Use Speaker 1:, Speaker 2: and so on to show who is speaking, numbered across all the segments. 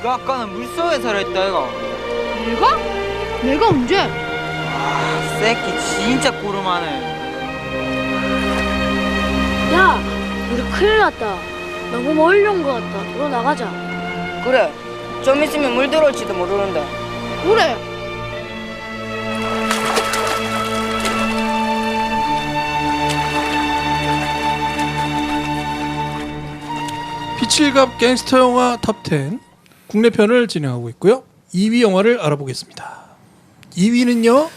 Speaker 1: 그 아까는 물속에 살아있다 이가.
Speaker 2: 내가? 내가 언제?
Speaker 1: 아, 새끼 진짜 꼬름하네.
Speaker 3: 야, 우리 큰일 났다. 너무 멀리 온 것 같다. 돌아 나가자.
Speaker 4: 그래, 좀 있으면 물 들어올지도 모르는데.
Speaker 2: 그래.
Speaker 5: 피칠갑 갱스터 영화 탑10 국내 편을 진행하고 있고요. 2위 영화를 알아보겠습니다. 2위는요.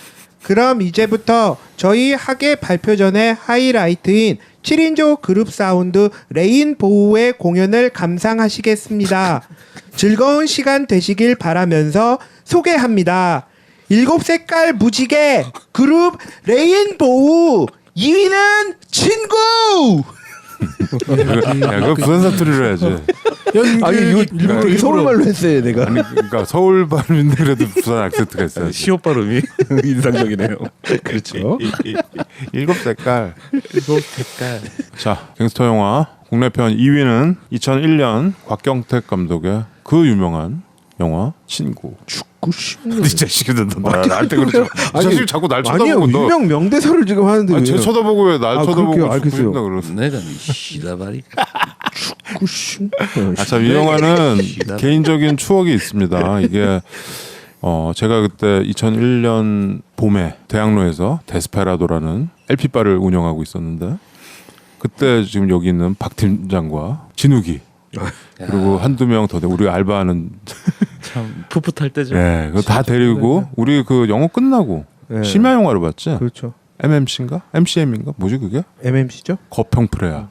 Speaker 6: 그럼 이제부터 저희 학예 발표 전의 하이라이트인 7인조 그룹 사운드 레인보우의 공연을 감상하시겠습니다. 즐거운 시간 되시길 바라면서 소개합니다. 7색깔 무지개 그룹 레인보우 2위는 친구!
Speaker 7: 야, 그거 부산 사투리로 해야지.
Speaker 6: 아니 이거 일부러 서울말로 했어요 내가.
Speaker 7: 아니 그러니까 서울 발음인데 그래도 부산 악센트가 있어요.
Speaker 8: 시옷 발음이 인상적이네요.
Speaker 6: 그렇죠.
Speaker 7: 일곱 색깔. 자, 갱스터 영화 국내편 2위는 2001년 곽경택 감독의 그 유명한 영화 친구.
Speaker 6: 축구신.
Speaker 7: 이 자식은 나한테 그러지 마. 이 자식이 자꾸 날
Speaker 6: 아니요
Speaker 7: 쳐다보고 너.
Speaker 6: 유명 명대사를 지금 하는데
Speaker 7: 아, 쟤 쳐다보고 왜 날 쳐다보고
Speaker 6: 그렇게요. 알겠어요.
Speaker 7: 죽는다 그러어.
Speaker 8: 내가 시다발이.
Speaker 6: 축구신.
Speaker 7: 자, 이 영화는 개인적인 추억이 있습니다. 이게 제가 그때 2001년 봄에 대학로에서 데스페라도라는 LP바를 운영하고 있었는데 그때 지금 여기 있는 박 팀장과 진욱이 그리고 한두 명 더 우리 알바하는
Speaker 8: 참 풋풋할 때죠.
Speaker 7: 네, 그거 다 데리고 우리 그 영어 끝나고
Speaker 6: 네.
Speaker 7: 심야 영화를 봤지.
Speaker 6: 그렇죠.
Speaker 7: MMC인가? MCM인가? 뭐지 그게?
Speaker 6: MMC죠?
Speaker 7: 거평프레야.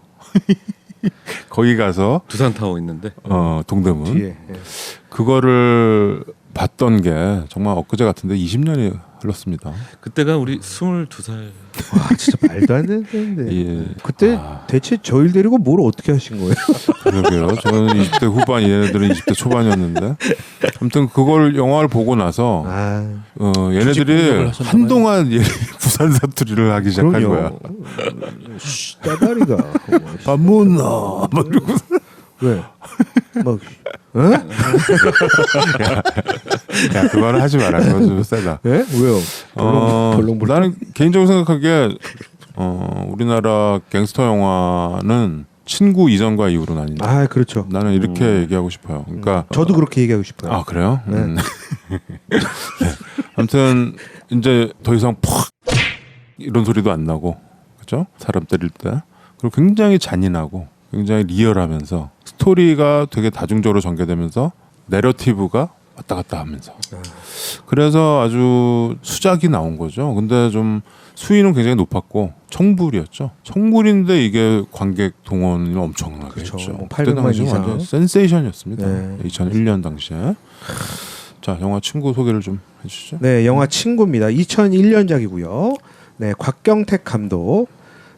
Speaker 7: 거기 가서
Speaker 8: 두산 타워 있는데.
Speaker 7: 동대문
Speaker 6: 뒤에. 예.
Speaker 7: 그거를 봤던 게 정말 엊그제 같은데 20년이 흘렀습니다.
Speaker 8: 그때가 우리 22살.
Speaker 6: 와 진짜 말도 안 되는데.
Speaker 7: 예.
Speaker 6: 그때 대체 저희를 데리고 뭘 어떻게 하신 거예요?
Speaker 7: 그러게요. 저는 20대 후반, 얘네들은 20대 초반이었는데 아무튼 그걸 영화를 보고 나서
Speaker 6: 아
Speaker 7: 얘네들이 한동안 부산 사투리를 하기 시작한 거야.
Speaker 6: 따다리가
Speaker 7: 밥 못나 막 이러고.
Speaker 6: 왜? 막
Speaker 7: 야 그거는 하지 마라. 그거 좀 세다.
Speaker 6: 예? 왜요? 벌렁벌렁.
Speaker 7: 나는 개인적으로 생각하기에 우리나라 갱스터 영화는 친구 이전과 이후로 나뉜다.
Speaker 6: 아 그렇죠.
Speaker 7: 나는 이렇게 얘기하고 싶어요. 그러니까
Speaker 6: 저도 그렇게 얘기하고 싶어요.
Speaker 7: 아 그래요?
Speaker 6: 네.
Speaker 7: 네. 아무튼 이제 더 이상 퍽 이런 소리도 안 나고 그죠? 사람 때릴 때 그리고 굉장히 잔인하고 굉장히 리얼하면서 스토리가 되게 다중적으로 전개되면서 내러티브가 왔다 갔다 하면서 그래서 아주 수작이 나온 거죠. 근데 좀 수위는 굉장히 높았고 청불이었죠. 청불인데 이게 관객 동원이 엄청나게
Speaker 6: 그렇죠.
Speaker 7: 했죠.
Speaker 6: 뭐
Speaker 7: 그때
Speaker 6: 800만
Speaker 7: 당시
Speaker 6: 이상.
Speaker 7: 완전 센세이션이었습니다.
Speaker 6: 네.
Speaker 7: 2001년 당시에. 자, 영화 친구 소개를 좀 해주시죠.
Speaker 6: 네, 영화 친구입니다. 2001년작이고요. 네, 곽경택 감독.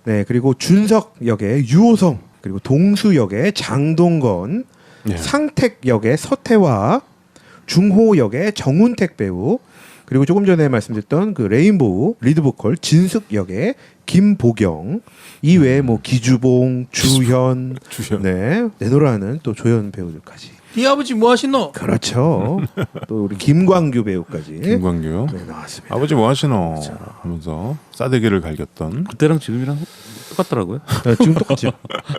Speaker 6: 네, 그리고 준석 역의 유호성, 그리고 동수 역의 장동건,
Speaker 7: 예.
Speaker 6: 상택 역의 서태화, 중호 역의 정운택 배우, 그리고 조금 전에 말씀드렸던 그 레인보우 리드 보컬 진숙 역의 김보경, 이외에 뭐 기주봉, 주현, 네, 내노라는 또 조연 배우들까지.
Speaker 5: 네 아버지 뭐 하시노?
Speaker 6: 그렇죠. 또 우리 김광규 배우까지.
Speaker 7: 김광규.
Speaker 6: 네, 나왔습니다.
Speaker 7: 아버지 뭐 하시노? 하면서 싸대기를 갈겼던.
Speaker 8: 그때랑 지금이랑 똑같더라고요.
Speaker 6: 네, 지금 똑같죠.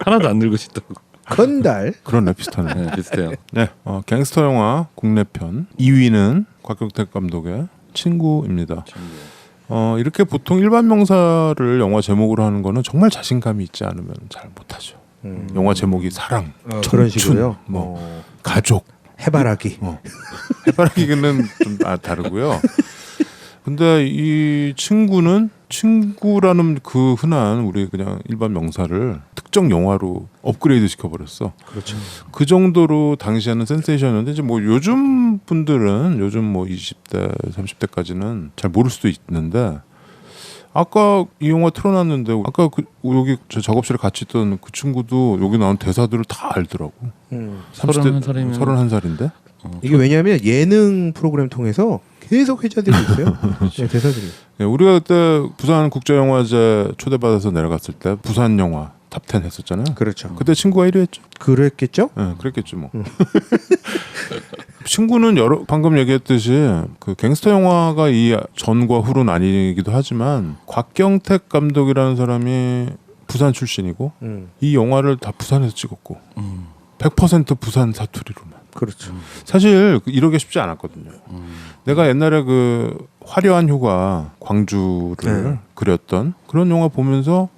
Speaker 8: 하나도 안 늙으시다고.
Speaker 6: 건달.
Speaker 7: 그러네 비슷하네.
Speaker 8: 네, 비슷해요.
Speaker 7: 네, 갱스터 영화 국내편 2위는 곽경택 감독의 친구입니다. 이렇게 보통 일반 명사를 영화 제목으로 하는 거는 정말 자신감이 있지 않으면 잘 못하죠. 영화 제목이 사랑,
Speaker 6: 그런
Speaker 7: 청춘,
Speaker 6: 식으로요.
Speaker 7: 뭐 가족,
Speaker 6: 해바라기.
Speaker 7: 해바라기는 좀 다르고요. 근데 이 친구라는 그 흔한 우리 그냥 일반 명사를 특정 영화로 업그레이드 시켜버렸어.
Speaker 6: 그렇죠.
Speaker 7: 그 정도로 당시에는 센세이션이었는데 이제 뭐 요즘 분들은 요즘 뭐 20대, 30대까지는 잘 모를 수도 있는데 아까 이 영화 틀어놨는데 아까 여기 저 작업실에 같이 있던 그 친구도 여기 나온 대사들을 다 알더라고.
Speaker 8: 31살이면
Speaker 7: 31살인데?
Speaker 6: 이게 왜냐하면 예능 프로그램 통해서 계속 회자되고 있어요. 네, 대사들이.
Speaker 7: 네, 우리가 그때 부산 국제영화제 초대받아서 내려갔을 때 부산 영화 탑10 했었잖아요.
Speaker 6: 그렇죠.
Speaker 7: 그때 친구가 1위 했죠.
Speaker 6: 그랬겠죠?
Speaker 7: 네, 그랬겠죠 뭐. 친구는 방금 얘기했듯이 그 갱스터 영화가 이 전과 후로 나뉘기도 하지만 곽경택 감독이라는 사람이 부산 출신이고 이 영화를 다 부산에서 찍었고 100% 부산 사투리로만.
Speaker 6: 그렇죠.
Speaker 7: 사실 이러기 쉽지 않았거든요. 내가 옛날에 그 화려한 휴가 광주를 그렸던 그런 영화 보면서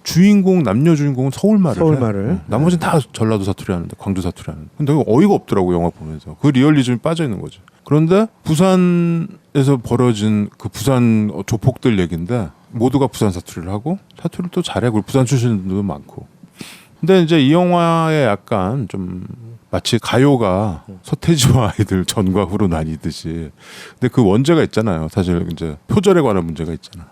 Speaker 7: 남녀 주인공은 서울말을 해. 나머지는 다 전라도 사투리 하는데 광주 사투리 하는데 근데 어이가 없더라고 영화 보면서. 그 리얼리즘이 빠져 있는 거죠. 그런데 부산에서 벌어진 그 부산 조폭들 얘긴데 모두가 부산 사투리를 하고 사투리를 또 잘해. 그리고 부산 출신들도 많고. 근데 이제 이 영화에 약간 좀 마치 가요가 서태지와 아이들 전과 후로 나뉘듯이. 근데 그 원제가 있잖아요. 사실 이제 표절에 관한 문제가 있잖아.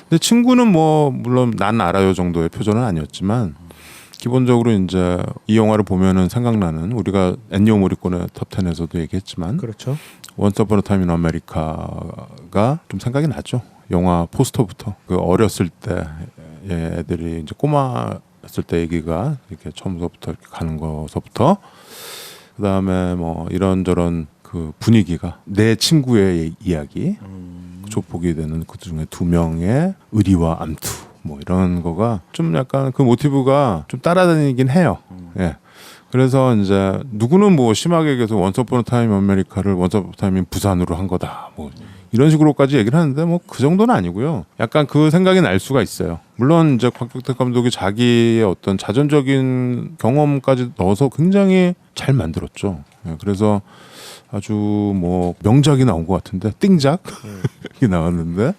Speaker 7: 근데 친구는 뭐 물론 난 알아요 정도의 표절은 아니었지만 기본적으로 이제 이 영화를 보면은 생각나는 우리가 엔니오 모리코네 톱10에서도 얘기했지만
Speaker 6: 그렇죠.
Speaker 7: 원스 어폰 어 타임 인 아메리카가 좀 생각이 나죠. 영화 포스터부터 그 어렸을 때 애들이 이제 꼬마였을 때 얘기가 이렇게 처음부터 이렇게 가는 거서부터 그다음에 뭐 이런저런 그 분위기가 내 친구의 이야기 조폭이 되는 그 중에 두 명의 의리와 암투 뭐 이런 거가 좀 약간 그 모티브가 좀 따라다니긴 해요. 예. 그래서 이제 누구는 뭐 심하게 얘기해서 원스 어폰 어 타임 아메리카를 원스 어폰 어 타임 부산으로 한 거다. 뭐 이런 식으로까지 얘기를 하는데 뭐 그 정도는 아니고요. 약간 그 생각이 날 수가 있어요. 물론 이제 곽경택 감독이 자기의 어떤 자전적인 경험까지 넣어서 굉장히 잘 만들었죠. 예, 그래서 아주 뭐 명작이 나온 것 같은데 띵작이 나왔는데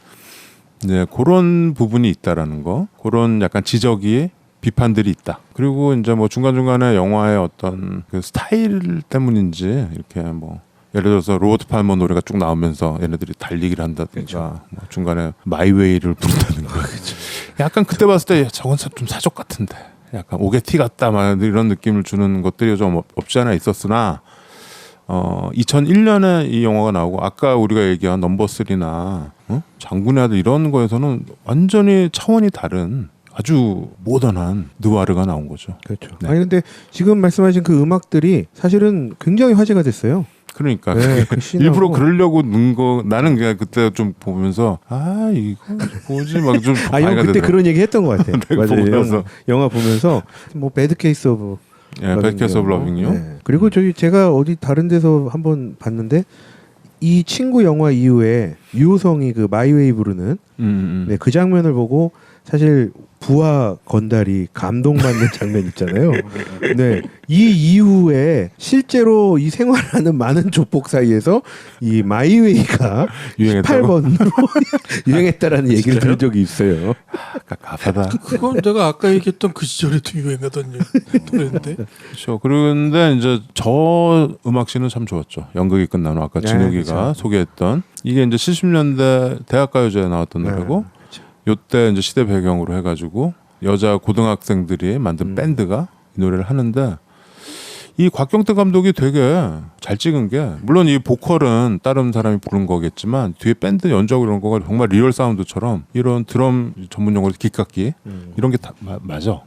Speaker 7: 이제 그런 부분이 있다라는 거, 그런 약간 지적이 비판들이 있다. 그리고 이제 뭐 중간중간에 영화의 어떤 그 스타일 때문인지 이렇게 뭐 예를 들어서 로버트 팔머 노래가 쭉 나오면서 얘네들이 달리기를 한다든가 뭐 중간에 마이웨이를 부른다든가 약간 그때 봤을 때 저건 좀 사족 같은데 약간 오게티 같다 막 이런 느낌을 주는 것들이 좀 없지 않아 있었으나 2001년에 이 영화가 나오고 아까 우리가 얘기한 넘버 3나 장군의 아들 이런 거에서는 완전히 차원이 다른 아주 모던한 느와르가 나온 거죠.
Speaker 6: 그렇죠.
Speaker 7: 네.
Speaker 6: 아니 근데 지금 말씀하신 그 음악들이 사실은 굉장히 화제가 됐어요.
Speaker 7: 그러니까
Speaker 6: 네, 그
Speaker 7: 일부러
Speaker 6: 씬하고.
Speaker 7: 그러려고 넣은 거 나는 그냥 그때 좀 보면서 아 이거 뭐지 막 좀
Speaker 6: 아, 형 그때 그런 얘기 했던 것 같아요. 맞아요.
Speaker 7: 보면서.
Speaker 6: 영화 보면서 뭐 배드 케이스 오브
Speaker 7: 예, 배드 케이스 오브 러빙이요.
Speaker 6: 네. 그리고 제가 어디 다른 데서 한번 봤는데 이 친구 영화 이후에 유호성이 그 마이웨이 부르는 네, 그 장면을 보고 사실 부하 건달이 감동받는 장면 있잖아요. 네, 이 이후에 실제로 이 생활하는 많은 조폭 사이에서 이 마이웨이가
Speaker 7: 유행했다고?
Speaker 6: 18번으로 유행했다라는 얘기를 들은 적이 있어요.
Speaker 7: 가파다.
Speaker 5: 그건 내가 아까 얘기했던 그 시절에도 유행하던 노래인데.
Speaker 7: 그렇죠. 그런데 이제 저 음악씬은 참 좋았죠. 연극이 끝난 후 아까
Speaker 6: 네,
Speaker 7: 진욱이가
Speaker 6: 그렇죠.
Speaker 7: 소개했던 이게 이제 70년대 대학가요제에 나왔던 노래고 요때 이제 시대 배경으로 해가지고 여자 고등학생들이 만든 밴드가 이 노래를 하는데 이 곽경택 감독이 되게 잘 찍은 게 물론 이 보컬은 다른 사람이 부른 거겠지만 뒤에 밴드 연주하고 이런 거가 정말 리얼 사운드처럼 이런 드럼 전문 용어로 깃깎기 이런 게 다 맞아.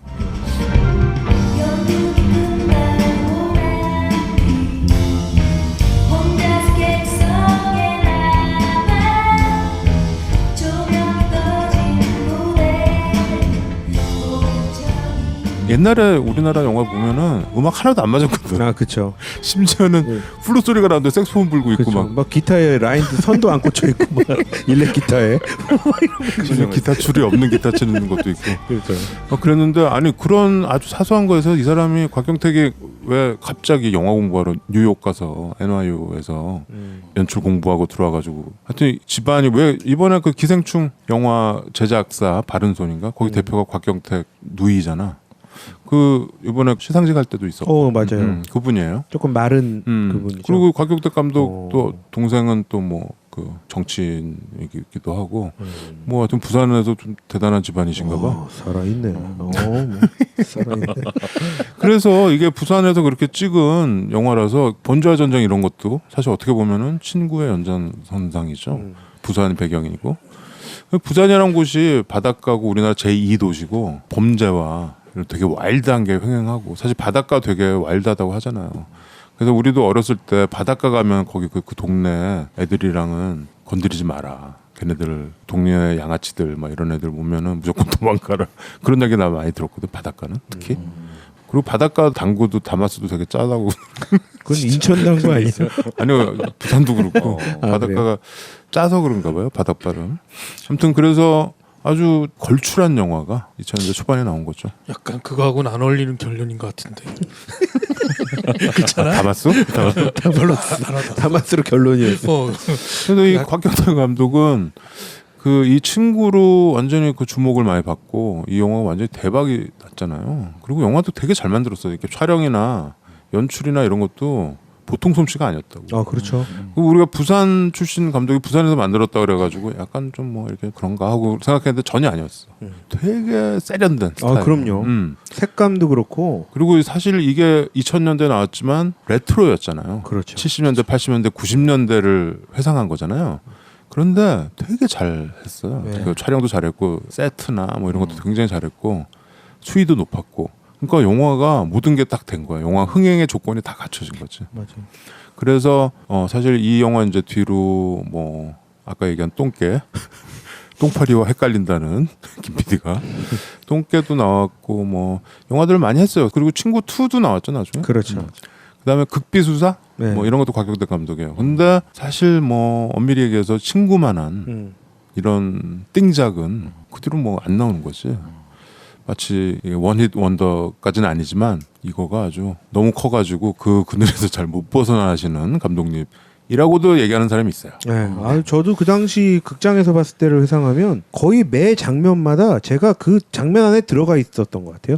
Speaker 7: 옛날에 우리나라 영화 보면은 음악 하나도 안 맞았거든.
Speaker 6: 아, 그렇죠.
Speaker 7: 심지어는 플룻 소리가 나는데 색소폰 불고 있고
Speaker 6: 그렇죠.
Speaker 7: 막
Speaker 6: 막 기타에 라인도 선도 안 꽂혀 있고 막 일렉 기타에.
Speaker 7: 그냥 기타 줄이 없는 기타 치는 것도 있고.
Speaker 6: 그렇죠.
Speaker 7: 그랬는데 아니 그런 아주 사소한 거에서 이 사람이 곽경택이 왜 갑자기 영화 공부하러 뉴욕 가서 NYU에서 연출 공부하고 들어와가지고 하여튼 집안이 왜 이번에 그 기생충 영화 제작사 바른손인가 거기 대표가 곽경택 누이잖아. 그 이번에 시상식 할 때도 있었고.
Speaker 6: 맞아요.
Speaker 7: 그분이에요.
Speaker 6: 조금 마른 그분이죠.
Speaker 7: 그리고 곽경택 감독도 동생은 또 뭐 그 정치인이기도 하고 뭐 하여튼 부산에서 좀 대단한 집안이신가 봐.
Speaker 6: 살아있네. 뭐 살아있네.
Speaker 7: 그래서 이게 부산에서 그렇게 찍은 영화라서 번주와 전쟁 이런 것도 사실 어떻게 보면은 친구의 연장선상이죠. 부산 배경이고 부산이라는 곳이 바닷가고 우리나라 제2도시고 범죄와 되게 와일드한 게 횡행하고 사실 바닷가 되게 와일드하다고 하잖아요. 그래서 우리도 어렸을 때 바닷가 가면 거기 그 동네 애들이랑은 건드리지 마라. 걔네들 동네 양아치들 막 이런 애들 보면은 무조건 도망가라. 그런 얘기 나 많이 들었거든. 바닷가는 특히. 그리고 바닷가 당구도 다마스도 되게 짜다고.
Speaker 6: 그건 인천 당구 아니에요?
Speaker 7: 아니요, 부산도 그렇고 바닷가가 짜서 그런가 봐요. 바닷 발음. 아무튼 그래서 아주 걸출한 영화가 2000년대 초반에 나온 거죠.
Speaker 5: 약간 그거하고는 안 어울리는 결론인 것 같은데. 그렇잖아.
Speaker 7: 다마스?
Speaker 6: 다마스로 결론이었어.
Speaker 7: 그래도 이 곽경탁 감독은 그 이 친구로 완전히 그 주목을 많이 받고 이 영화가 완전히 대박이 났잖아요. 그리고 영화도 되게 잘 만들었어요. 이렇게 촬영이나 연출이나 이런 것도 보통 솜씨가 아니었다고.
Speaker 6: 아 그렇죠.
Speaker 7: 그리고 우리가 부산 출신 감독이 부산에서 만들었다 그래가지고 약간 좀 뭐 이렇게 그런가 하고 생각했는데 전혀 아니었어. 되게 세련된 스타일.
Speaker 6: 아 그럼요. 색감도 그렇고.
Speaker 7: 그리고 사실 이게 2000년대 나왔지만 레트로였잖아요.
Speaker 6: 그렇죠.
Speaker 7: 70년대, 80년대, 90년대를 회상한 거잖아요. 그런데 되게 잘 했어요.
Speaker 6: 네.
Speaker 7: 그 촬영도 잘했고 세트나 뭐 이런 것도 굉장히 잘했고 수위도 높았고. 그러니까 영화가 모든 게 딱 된 거야. 영화 흥행의 조건이 다 갖춰진 거지.
Speaker 6: 맞아요.
Speaker 7: 그래서 사실 이 영화 이제 뒤로 뭐 아까 얘기한 똥개 똥파리와 헷갈린다는 김 PD가 똥개도 나왔고 뭐 영화들을 많이 했어요. 그리고 친구 2도 나왔죠 나중에.
Speaker 6: 그렇죠.
Speaker 7: 그다음에 극비수사
Speaker 6: 네.
Speaker 7: 뭐 이런 것도 곽경택 감독이에요. 근데 사실 뭐 엄밀히 얘기해서 친구만한 이런 띵작은 그 뒤로 뭐 안 나오는 거지. 마치 원힛 원더까지는 아니지만 이거가 아주 너무 커가지고 그 그늘에서 잘 못 벗어나시는 감독님이라고도 얘기하는 사람이 있어요.
Speaker 6: 네. 아 저도 그 당시 극장에서 봤을 때를 회상하면 거의 매 장면마다 제가 그 장면 안에 들어가 있었던 것 같아요.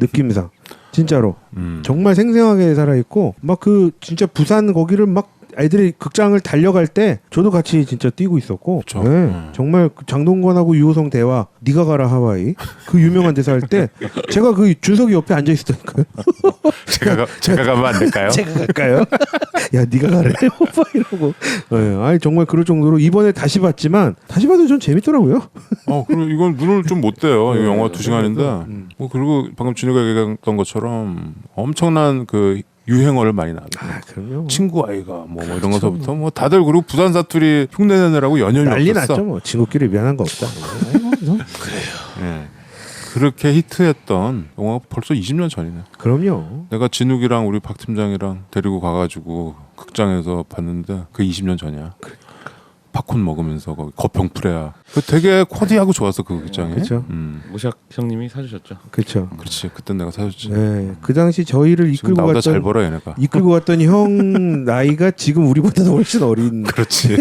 Speaker 6: 느낌상 진짜로 정말 생생하게 살아 있고 막 그 진짜 부산 거기를 막 애들이 극장을 달려갈 때 저도 같이 진짜 뛰고 있었고
Speaker 7: 그쵸.
Speaker 6: 네, 정말 그 장동건하고 유호성 대화 네가 가라 하와이 그 유명한 대사 할 때 제가 그 준석이 옆에 앉아 있었다니까요.
Speaker 7: 제가 가면 안 될까요?
Speaker 6: 제가 갈까요? 야 네가 가래 오빠 이러고 네, 아니 정말 그럴 정도로 이번에 다시 봤지만 다시 봐도 전 재밌더라고요.
Speaker 7: 그리고 이건 눈을 좀 못 떼요. 이 영화 2시간인데 뭐 그리고 방금 준이가 얘기했던 것처럼 엄청난 그 유행어를 많이 나와요.
Speaker 6: 아 그럼요.
Speaker 7: 친구 아이가 뭐 이런 것부터 뭐 다들 그리고 부산 사투리 흉내내느라고 연연이
Speaker 6: 난리
Speaker 7: 없었어.
Speaker 6: 났죠 뭐 친구끼리 미안한 거 없다.
Speaker 7: 예. 그렇게 히트했던 영화가 벌써 20년 전이네.
Speaker 6: 그럼요.
Speaker 7: 내가 진욱이랑 우리 박 팀장이랑 데리고 가가지고 극장에서 봤는데 그 20년 전이야. 팝콘 먹으면서 거기 거평프레야. 그 되게 코디하고 좋았어 그 극장에.
Speaker 6: 그렇죠.
Speaker 8: 모샥 형님이 사주셨죠.
Speaker 6: 그렇죠.
Speaker 7: 그렇지. 그때 내가 사줬지.
Speaker 6: 네, 그 당시 저희를
Speaker 7: 지금
Speaker 6: 이끌고
Speaker 7: 나보다 잘
Speaker 6: 갔던
Speaker 7: 벌어 얘네가.
Speaker 6: 이끌고 갔던 형 나이가 지금 우리보다 훨씬 어린.
Speaker 7: 그렇지.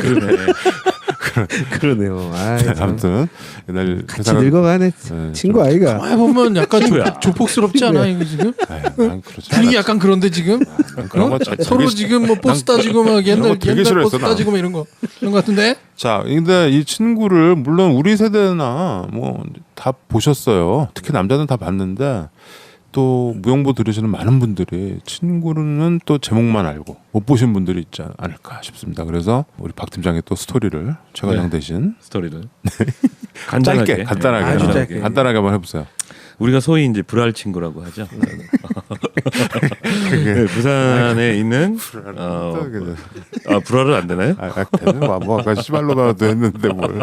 Speaker 6: 그러네요. 아, 참.
Speaker 7: 아무튼 옛날
Speaker 6: 같이 늙어가네 친구 아이가.
Speaker 5: 가만히 보면 약간 조폭스럽지 않아 이거 지금?
Speaker 7: 난 그렇지
Speaker 5: 분위기
Speaker 7: 않아.
Speaker 5: 약간 그런데 지금?
Speaker 7: 그런 거
Speaker 5: 서로 지금 뭐 포스 따지고 막 옛날
Speaker 7: 되게 싫어했어,
Speaker 5: 포스
Speaker 7: 나.
Speaker 5: 따지고 막 이런 거 같은데?
Speaker 7: 자, 근데 이 친구를 물론 우리 세대나 뭐 다 보셨어요. 특히 남자는 다 봤는데 또 무용보 들으시는 많은 분들이 친구는 또 제목만 알고 못 보신 분들이 있지 않을까 싶습니다. 그래서 우리 박 팀장의 또 스토리를 최과장 대신
Speaker 8: 스토리를
Speaker 7: 짧게 간단하게
Speaker 6: 아주 짧게.
Speaker 7: 간단하게 한번 해보세요.
Speaker 8: 우리가 소위 이제 불알 친구라고 하죠. 네, 부산에 있는 불알은 안 되나요?
Speaker 7: 뭐 아까 시발로나도 했는데 뭘?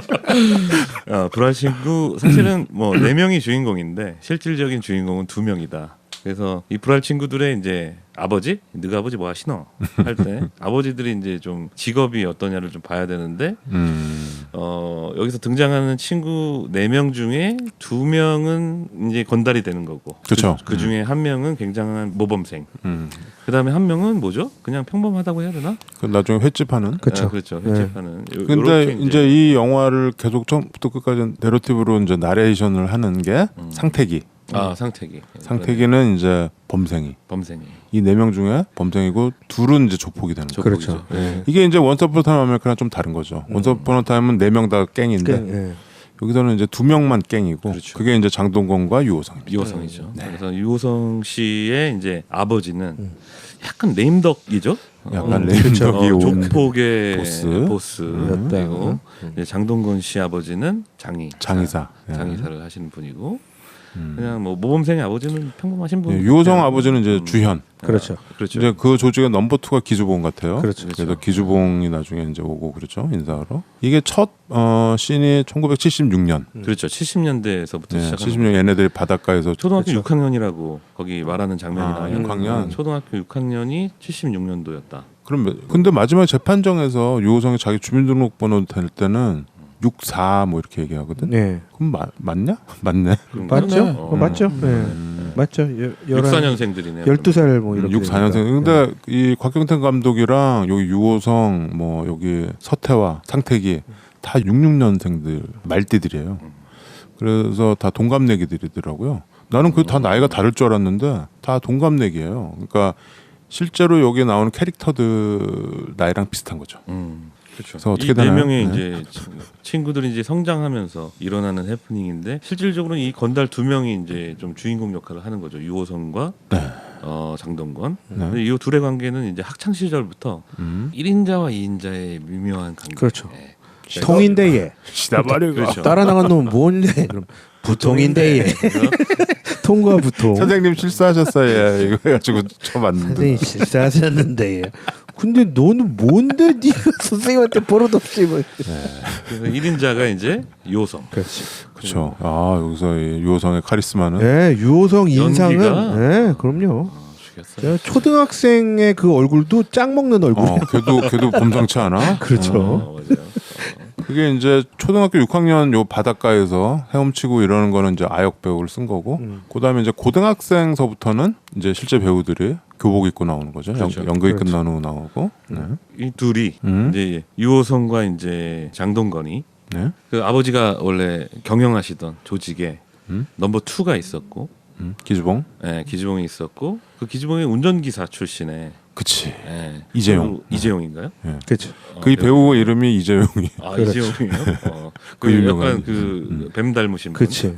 Speaker 8: 불알 친구 사실은 뭐 4명이 주인공인데 실질적인 주인공은 2명이다. 그래서 이 불알 친구들의 이제 아버지, 너가 아버지 뭐 하시노 할 때 아버지들이 이제 좀 직업이 어떠냐를 좀 봐야 되는데 여기서 등장하는 친구 4명 중에 2명은 이제 건달이 되는 거고,
Speaker 7: 그렇죠.
Speaker 8: 그 중에 1명은 굉장한 모범생. 그다음에 1명은 뭐죠? 그냥 평범하다고 해야 되나?
Speaker 7: 그 나중에 횟집하는.
Speaker 6: 그렇죠.
Speaker 8: 그렇죠. 횟집하는.
Speaker 7: 근데 이제 이 영화를 계속 처음부터 끝까지 내러티브로 이제 나레이션을 하는 게 상태기.
Speaker 8: 상태기.
Speaker 7: 상태기는 이제 범생이. 이 4명 중에 범생이고 둘은 이제 조폭이 되는 거죠.
Speaker 6: 그렇죠.
Speaker 8: 네.
Speaker 7: 이게 이제 원스 어폰 타임 아메리카랑 좀 다른 거죠. 원스 어폰 타임은 4명 다 갱인데
Speaker 6: 네.
Speaker 7: 여기서는 이제 2명만 갱이고
Speaker 8: 그렇죠.
Speaker 7: 그게 이제 장동건과 유호성입니다.
Speaker 8: 유호성이죠. 그래서 유호성 씨의 이제 아버지는 약간 레임덕이죠.
Speaker 7: 약간 레임덕이 온
Speaker 8: 조폭의
Speaker 7: 보스.
Speaker 8: 그리고 이제 장동건 씨 아버지는
Speaker 7: 장의사.
Speaker 8: 장의사를 하시는 분이고 그냥 뭐 모범생의 아버지는 평범하신 분.
Speaker 7: 유호성 아버지는 이제 주현.
Speaker 6: 그렇죠.
Speaker 8: 그렇죠.
Speaker 7: 이제 그 조직의 넘버 2가 기주봉 같아요.
Speaker 6: 그렇죠.
Speaker 7: 그래서 기주봉이 나중에 이제 오고 그렇죠. 인사하러. 이게 첫 씬이 1976년.
Speaker 8: 그렇죠. 70년대에서부터
Speaker 7: 네,
Speaker 8: 시작하는
Speaker 7: 70년 얘네들이 바닷가에서
Speaker 8: 초등학교
Speaker 6: 그렇죠.
Speaker 8: 6학년이라고 거기 말하는 장면이
Speaker 7: 아,
Speaker 8: 나와요.
Speaker 7: 6학년?
Speaker 8: 초등학교 6학년이 76년도였다.
Speaker 7: 그럼 근데 마지막 재판정에서 유호성이 자기 주민등록번호 될 때는 64 뭐 이렇게 얘기하거든.
Speaker 6: 네.
Speaker 7: 그럼 맞냐? 맞네.
Speaker 6: 맞죠?
Speaker 8: 어.
Speaker 6: 맞죠? 네. 맞죠.
Speaker 8: 64년생들이네요.
Speaker 6: 12살 뭐 이렇게
Speaker 7: 64년생.
Speaker 6: 되니까.
Speaker 7: 근데 이 곽경택 감독이랑 여기 유호성 뭐 여기 서태와 상택이 다 66년생들 말띠들이에요. 그래서 다 동갑내기들이더라고요. 나는 그 다 나이가 다를 줄 알았는데 다 동갑내기예요. 그러니까 실제로 여기 나오는 캐릭터들 나이랑 비슷한 거죠.
Speaker 8: 그렇죠.
Speaker 7: 그래서 어떻게
Speaker 8: 이 네
Speaker 7: 되나요?
Speaker 8: 명의
Speaker 7: 네.
Speaker 8: 이제 친구들이 이제 성장하면서 일어나는 해프닝인데 실질적으로는 이 건달 두 명이 이제 좀 주인공 역할을 하는 거죠. 유호성과
Speaker 7: 네.
Speaker 8: 장동건.
Speaker 7: 네.
Speaker 8: 근데 이 둘의 관계는 이제 학창 시절부터 1인자와 2인자의 미묘한 관계.
Speaker 6: 그렇죠.
Speaker 8: 네.
Speaker 6: 통인데예.
Speaker 7: 시다발이고.
Speaker 8: 그렇죠.
Speaker 6: 따라 나간 놈은 뭔데? 그럼 부통인데예. 통과 부통.
Speaker 7: 선생님 실수하셨어요. 이거 해가지고 처음 왔는데.
Speaker 6: 선생님 실수하셨는데. 근데 너는 뭔데 네가 선생님한테 버릇없이 뭐.
Speaker 8: 그래서 1인자가 이제 유호성.
Speaker 6: 그렇지.
Speaker 7: 그렇죠. 아 여기서 이 유호성의 카리스마는
Speaker 6: 네, 유호성 인상은
Speaker 8: 연기가?
Speaker 6: 네, 그럼요.
Speaker 8: 죽였어요.
Speaker 6: 초등학생의 그 얼굴도 짱 먹는 얼굴.
Speaker 7: 걔도 범상치 않아.
Speaker 6: 그렇죠.
Speaker 8: 맞아요.
Speaker 7: 그게 이제 초등학교 6학년 요 바닷가에서 헤엄치고 이러는 거는 이제 아역 배우를 쓴 거고, 그다음에 이제 고등학생서부터는 이제 실제 배우들이 교복 입고 나오는 거죠.
Speaker 8: 그렇죠.
Speaker 7: 연극이
Speaker 6: 그렇죠.
Speaker 7: 끝난 후 나오고. 네.
Speaker 8: 이 둘이
Speaker 7: 음.
Speaker 8: 이제 유호성과 이제 장동건이
Speaker 7: 네.
Speaker 8: 그 아버지가 원래 경영하시던 조직에
Speaker 7: 음.
Speaker 8: 넘버 2가 있었고,
Speaker 7: 기주봉.
Speaker 8: 예, 기주봉이 있었고 그 기주봉이 운전기사 출신의
Speaker 7: 그치.
Speaker 8: 예,
Speaker 7: 이재용.
Speaker 8: 이재용인가요?
Speaker 6: 그렇죠.
Speaker 7: 그 배우 이름이 이재용이.
Speaker 8: 아
Speaker 6: 그렇죠.
Speaker 8: 이재용이요?
Speaker 7: 그
Speaker 8: 그
Speaker 7: 유명한.
Speaker 8: 약간 그 뱀 닮으신 분.
Speaker 6: 그렇지.